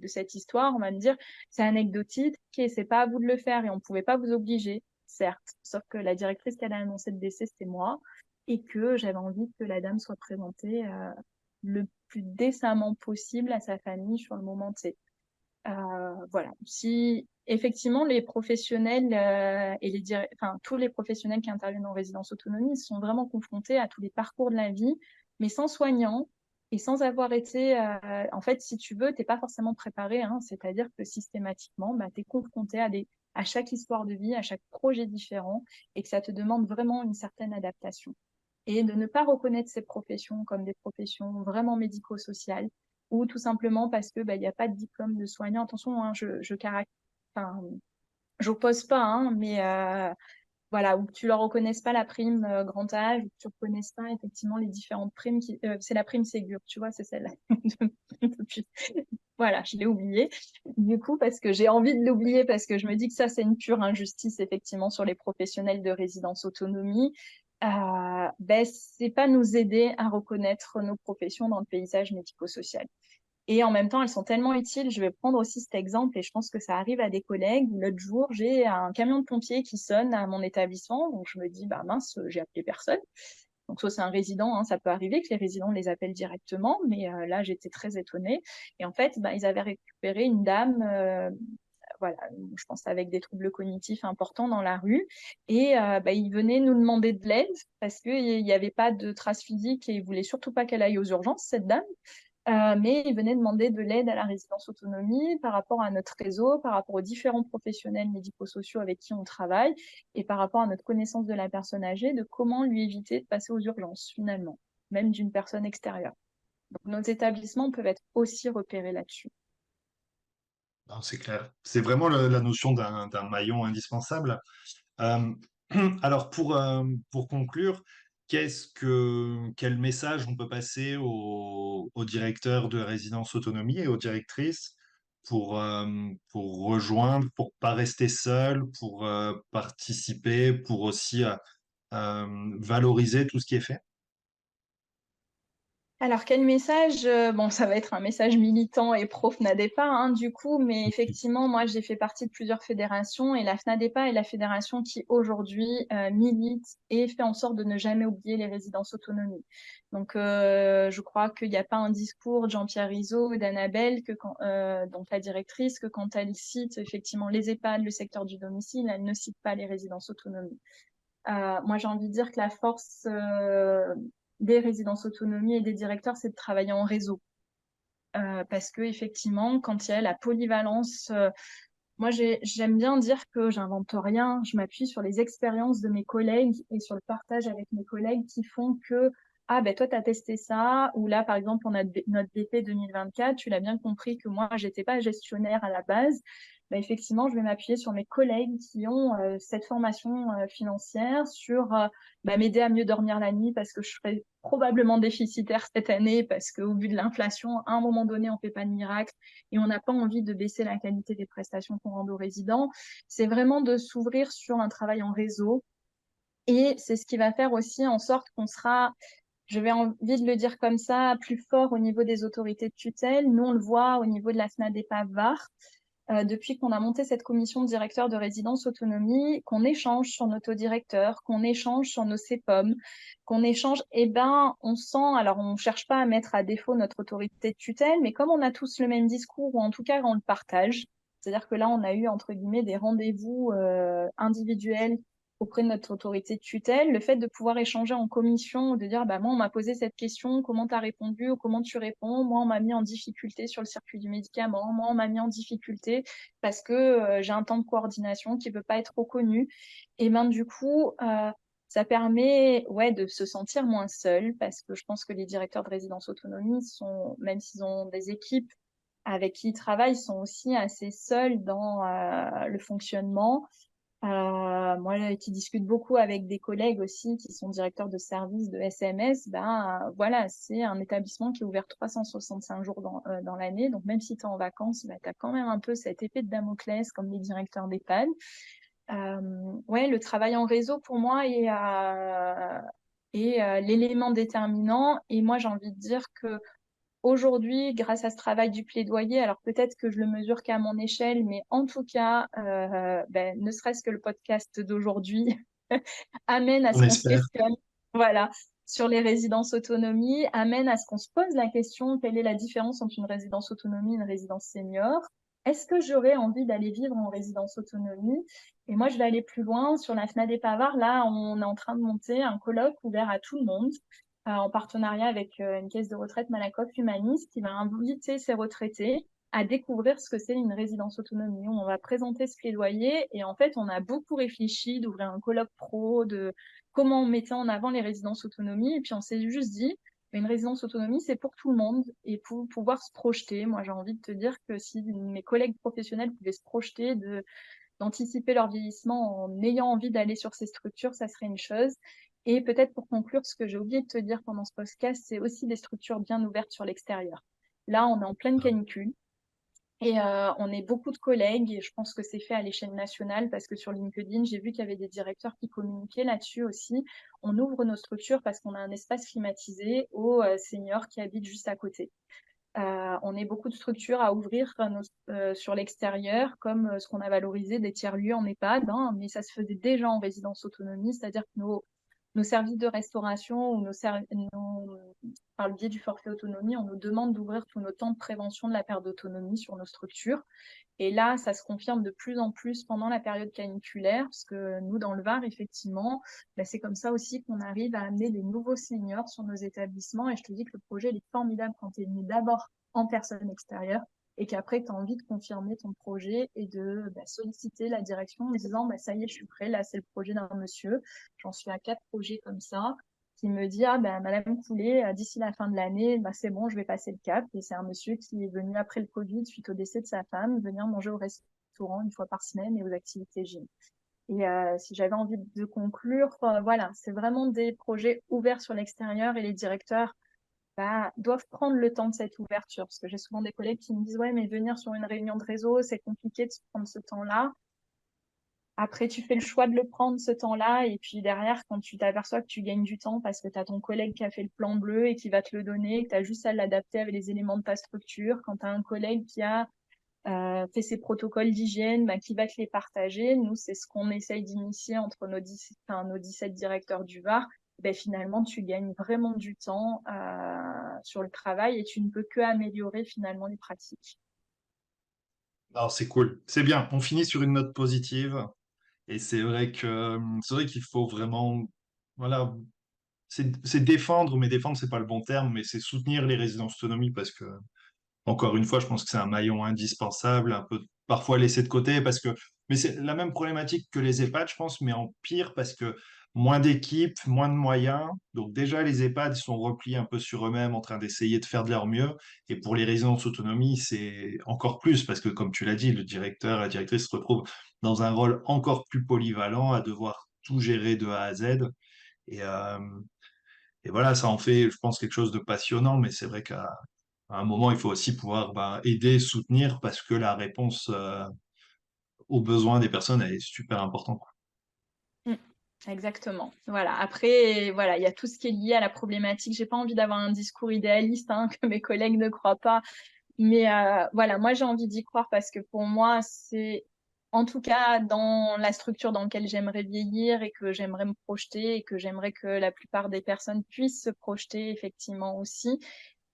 cette histoire, on va me dire, c'est anecdotique et c'est pas à vous de le faire et on ne pouvait pas vous obliger, certes. Sauf que la directrice qui a annoncé le décès, c'était moi et que j'avais envie que la dame soit présentée le plus décemment possible à sa famille sur le moment de ses. Voilà. Si effectivement les professionnels et enfin, tous les professionnels qui interviennent en résidence autonomie sont vraiment confrontés à tous les parcours de la vie, mais sans soignant et sans avoir été, en fait, si tu veux, t'es pas forcément préparé, hein, c'est-à-dire que systématiquement, bah, tu es confronté à chaque histoire de vie, à chaque projet différent, et que ça te demande vraiment une certaine adaptation. Et de ne pas reconnaître ces professions comme des professions vraiment médico-sociales, ou tout simplement parce que bah, y a pas de diplôme de soignant. Attention, hein, enfin, j'oppose pas, hein, mais voilà, ou que tu leur reconnaisses pas la prime grand âge, ou que tu reconnaisses pas effectivement les différentes primes c'est la prime Ségur, tu vois, c'est celle-là. Voilà, je l'ai oublié. Du coup, parce que j'ai envie de l'oublier, parce que je me dis que ça, c'est une pure injustice, effectivement, sur les professionnels de résidence autonomie. Ben, c'est pas nous aider à reconnaître nos professions dans le paysage médico-social. Et en même temps, elles sont tellement utiles. Je vais prendre aussi cet exemple et je pense que ça arrive à des collègues. L'autre jour, j'ai un camion de pompiers qui sonne à mon établissement. Donc, je me dis, bah mince, j'ai appelé personne. Donc, soit c'est un résident, hein, ça peut arriver que les résidents les appellent directement, mais là, j'étais très étonnée. Et en fait, bah, ils avaient récupéré une dame, voilà, je pense avec des troubles cognitifs importants dans la rue. Et bah, ils venaient nous demander de l'aide parce qu'il n'y avait pas de traces physiques et ils ne voulaient surtout pas qu'elle aille aux urgences, cette dame. Mais ils venaient demander de l'aide à la résidence autonomie par rapport à notre réseau, par rapport aux différents professionnels médico-sociaux avec qui on travaille et par rapport à notre connaissance de la personne âgée, de comment lui éviter de passer aux urgences finalement, même d'une personne extérieure. Donc nos établissements peuvent être aussi repérés là-dessus. Non, c'est clair. C'est vraiment la notion d'un maillon indispensable. Euh, alors, pour conclure, quel message on peut passer aux directeurs de résidence autonomie et aux directrices pour rejoindre, pour pas rester seul, pour participer, pour aussi valoriser tout ce qui est fait? Alors, quel message? Bon, ça va être un message militant et pro FNADEPA, hein, du coup, mais effectivement, moi, j'ai fait partie de plusieurs fédérations et la FNADEPA est la fédération qui, aujourd'hui, milite et fait en sorte de ne jamais oublier les résidences autonomie. Donc, je crois qu'il n'y a pas un discours de Jean-Pierre Rizot ou d'Annabelle, donc la directrice, que quand elle cite effectivement les EHPAD, le secteur du domicile, elle ne cite pas les résidences autonomie. Moi, j'ai envie de dire que la force des résidences autonomie et des directeurs, c'est de travailler en réseau. Parce que effectivement, quand il y a la polyvalence Moi, j'aime bien dire que j'invente rien. Je m'appuie sur les expériences de mes collègues et sur le partage avec mes collègues qui font que, ah, ben, toi, tu as testé ça. Ou là, par exemple, on a notre BP 2024. Tu l'as bien compris que moi, j'étais pas gestionnaire à la base. Ben, effectivement, je vais m'appuyer sur mes collègues qui ont cette formation financière sur ben, m'aider à mieux dormir la nuit parce que je serai probablement déficitaire cette année parce qu'au vu de l'inflation, à un moment donné, on fait pas de miracle et on n'a pas envie de baisser la qualité des prestations qu'on rend aux résidents. C'est vraiment de s'ouvrir sur un travail en réseau et c'est ce qui va faire aussi en sorte qu'on sera, je vais envie de le dire comme ça, plus fort au niveau des autorités de tutelle. Nous, on le voit au niveau de la FNADEPA VAR. Depuis qu'on a monté cette commission de directeurs de résidence autonomie, qu'on échange sur nos taux directeurs, qu'on échange sur nos CPOM, qu'on échange, eh ben, on sent, alors on ne cherche pas à mettre à défaut notre autorité de tutelle, mais comme on a tous le même discours, ou en tout cas on le partage, c'est-à-dire que là on a eu entre guillemets des rendez-vous individuels auprès de notre autorité de tutelle, le fait de pouvoir échanger en commission, de dire bah moi on m'a posé cette question, comment tu as répondu ou comment tu réponds, moi on m'a mis en difficulté sur le circuit du médicament, moi on m'a mis en difficulté parce que j'ai un temps de coordination qui ne peut pas être reconnu. Et ben du coup, ça permet ouais, de se sentir moins seul parce que je pense que les directeurs de résidence autonomie sont, même s'ils ont des équipes avec qui ils travaillent, sont aussi assez seuls dans le fonctionnement. Moi, qui discute beaucoup avec des collègues aussi qui sont directeurs de service de SMS, ben voilà, c'est un établissement qui est ouvert 365 jours dans l'année. Donc même si tu es en vacances, ben, tu as quand même un peu cette épée de Damoclès comme les directeurs d'EHPAD. Ouais, le travail en réseau pour moi est l'élément déterminant. Et moi, j'ai envie de dire que aujourd'hui, grâce à ce travail du plaidoyer, alors peut-être que je le mesure qu'à mon échelle, mais en tout cas, ben, ne serait-ce que le podcast d'aujourd'hui amène à On ce qu'on se espère. questionne, voilà, sur les résidences autonomie, amène à ce qu'on se pose la question, quelle est la différence entre une résidence autonomie et une résidence senior? Est-ce que j'aurais envie d'aller vivre en résidence autonomie? Et moi, je vais aller plus loin. Sur la FNADE Pavard, là, on est en train de monter un colloque ouvert à tout le monde, en partenariat avec une caisse de retraite Malakoff Humaniste, qui va inviter ces retraités à découvrir ce que c'est une résidence autonomie. On va présenter ce plaidoyer et en fait, on a beaucoup réfléchi d'ouvrir un colloque pro, de comment on mettait en avant les résidences autonomie et puis on s'est juste dit, une résidence autonomie, c'est pour tout le monde et pour pouvoir se projeter. Moi, j'ai envie de te dire que si mes collègues professionnels pouvaient se projeter d'anticiper leur vieillissement en ayant envie d'aller sur ces structures, ça serait une chose. Et peut-être pour conclure, ce que j'ai oublié de te dire pendant ce podcast, c'est aussi des structures bien ouvertes sur l'extérieur. Là, on est en pleine canicule. Et on est beaucoup de collègues et je pense que c'est fait à l'échelle nationale parce que sur LinkedIn, j'ai vu qu'il y avait des directeurs qui communiquaient là-dessus aussi. On ouvre nos structures parce qu'on a un espace climatisé aux seniors qui habitent juste à côté. On est beaucoup de structures à ouvrir sur l'extérieur, comme ce qu'on a valorisé des tiers-lieux en EHPAD, hein, mais ça se faisait déjà en résidence autonomie, c'est-à-dire que nos services de restauration ou par le biais du forfait autonomie, on nous demande d'ouvrir tous nos temps de prévention de la perte d'autonomie sur nos structures. Et là, ça se confirme de plus en plus pendant la période caniculaire, parce que nous, dans le Var, effectivement, bah, c'est comme ça aussi qu'on arrive à amener des nouveaux seniors sur nos établissements. Et je te dis que le projet il est formidable quand tu es venu d'abord en personne extérieure et qu'après, tu as envie de confirmer ton projet et de solliciter la direction en disant bah, ça y est, je suis prêt, là, c'est le projet d'un monsieur. J'en suis à 4 projets comme ça qui me dit ah ben Madame Coulet, d'ici la fin de l'année, ben, c'est bon, je vais passer le cap. Et c'est un monsieur qui est venu après le Covid, suite au décès de sa femme, venir manger au restaurant une fois par semaine et aux activités gym. Et si j'avais envie de conclure, voilà, c'est vraiment des projets ouverts sur l'extérieur et les directeurs doivent prendre le temps de cette ouverture. Parce que j'ai souvent des collègues qui me disent ouais, mais venir sur une réunion de réseau, c'est compliqué de se prendre ce temps-là. Après, tu fais le choix de le prendre ce temps-là, et puis derrière, quand tu t'aperçois que tu gagnes du temps parce que tu as ton collègue qui a fait le plan bleu et qui va te le donner, que tu as juste à l'adapter avec les éléments de ta structure, quand tu as un collègue qui a fait ses protocoles d'hygiène, bah, qui va te les partager. Nous, c'est ce qu'on essaye d'initier entre nos 17 directeurs du Var. Ben, finalement, tu gagnes vraiment du temps sur le travail et tu ne peux que améliorer finalement les pratiques. Alors, c'est cool. C'est bien. On finit sur une note positive. Et c'est vrai qu'il faut vraiment, voilà, c'est défendre, mais défendre, c'est pas le bon terme, mais c'est soutenir les résidences autonomie parce que, encore une fois, je pense que c'est un maillon indispensable, un peu parfois laissés de côté parce que, mais c'est la même problématique que les EHPAD, je pense, mais en pire parce que moins d'équipes, moins de moyens. Donc déjà, les EHPAD ils sont repliés un peu sur eux-mêmes en train d'essayer de faire de leur mieux. Et pour les résidences autonomie, c'est encore plus parce que, comme tu l'as dit, le directeur, la directrice se retrouvent dans un rôle encore plus polyvalent à devoir tout gérer de A à Z. Et, euh, et voilà, ça en fait, je pense, quelque chose de passionnant, mais c'est vrai qu'à un moment, il faut aussi pouvoir aider, soutenir, parce que la réponse aux besoins des personnes elle est super importante. Mmh. Exactement. Voilà. Après, voilà, il y a tout ce qui est lié à la problématique. J'ai pas envie d'avoir un discours idéaliste, hein, que mes collègues ne croient pas. Mais voilà, moi j'ai envie d'y croire parce que pour moi, c'est en tout cas dans la structure dans laquelle j'aimerais vieillir et que j'aimerais me projeter et que j'aimerais que la plupart des personnes puissent se projeter effectivement aussi,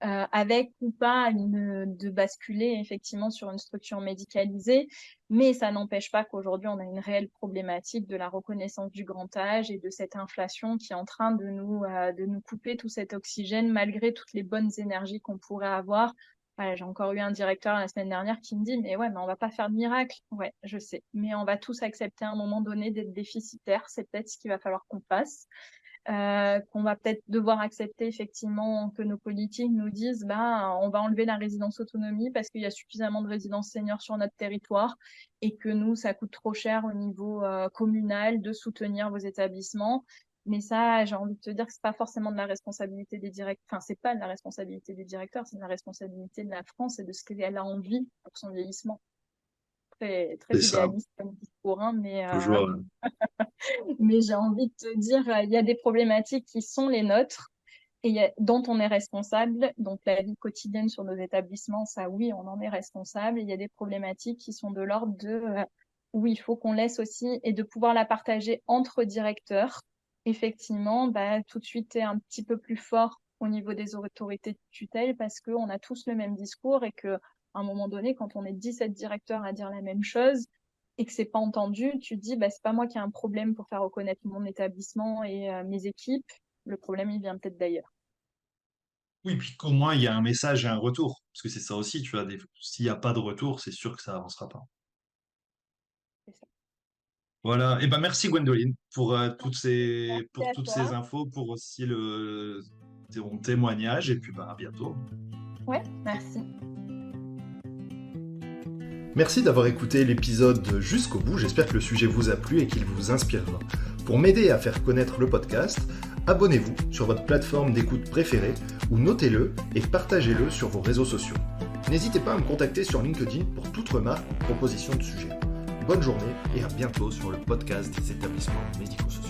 avec ou pas de basculer effectivement sur une structure médicalisée. Mais ça n'empêche pas qu'aujourd'hui, on a une réelle problématique de la reconnaissance du grand âge et de cette inflation qui est en train de nous couper tout cet oxygène malgré toutes les bonnes énergies qu'on pourrait avoir. Voilà, j'ai encore eu un directeur la semaine dernière qui me dit, mais ouais, mais on va pas faire de miracle. Ouais, je sais. Mais on va tous accepter à un moment donné d'être déficitaires. C'est peut-être ce qu'il va falloir qu'on fasse. Qu'on va peut-être devoir accepter effectivement que nos politiques nous disent on va enlever la résidence autonomie parce qu'il y a suffisamment de résidences seniors sur notre territoire et que nous, ça coûte trop cher au niveau communal de soutenir vos établissements. Mais ça, j'ai envie de te dire que c'est pas forcément de la responsabilité des directeurs. Enfin, c'est pas de la responsabilité des directeurs, c'est de la responsabilité de la France et de ce qu'elle a envie pour son vieillissement. Très, très C'est ça, idéaliste comme discours, hein, toujours. mais j'ai envie de te dire, il y a des problématiques qui sont les nôtres et dont on est responsable. Donc, la vie quotidienne sur nos établissements, ça, oui, on en est responsable. Il y a des problématiques qui sont de l'ordre de où il faut qu'on laisse aussi et de pouvoir la partager entre directeurs. Effectivement, tout de suite, c'est un petit peu plus fort au niveau des autorités de tutelle parce qu'on a tous le même discours et que à un moment donné, quand on est 17 directeurs à dire la même chose, et que c'est pas entendu, tu te dis c'est pas moi qui ai un problème pour faire reconnaître mon établissement et mes équipes. Le problème, il vient peut-être d'ailleurs. Oui, puis qu'au moins il y a un message et un retour. Parce que c'est ça aussi, tu vois, s'il n'y a pas de retour, c'est sûr que ça avancera pas. C'est ça. Voilà. Et ben merci Gwendoline Merci pour à toutes ces toi. infos, pour aussi ton témoignage, et puis à bientôt. Ouais, merci. Merci d'avoir écouté l'épisode jusqu'au bout, j'espère que le sujet vous a plu et qu'il vous inspirera. Pour m'aider à faire connaître le podcast, abonnez-vous sur votre plateforme d'écoute préférée ou notez-le et partagez-le sur vos réseaux sociaux. N'hésitez pas à me contacter sur LinkedIn pour toute remarque ou proposition de sujet. Bonne journée et à bientôt sur le podcast des établissements médico-sociaux.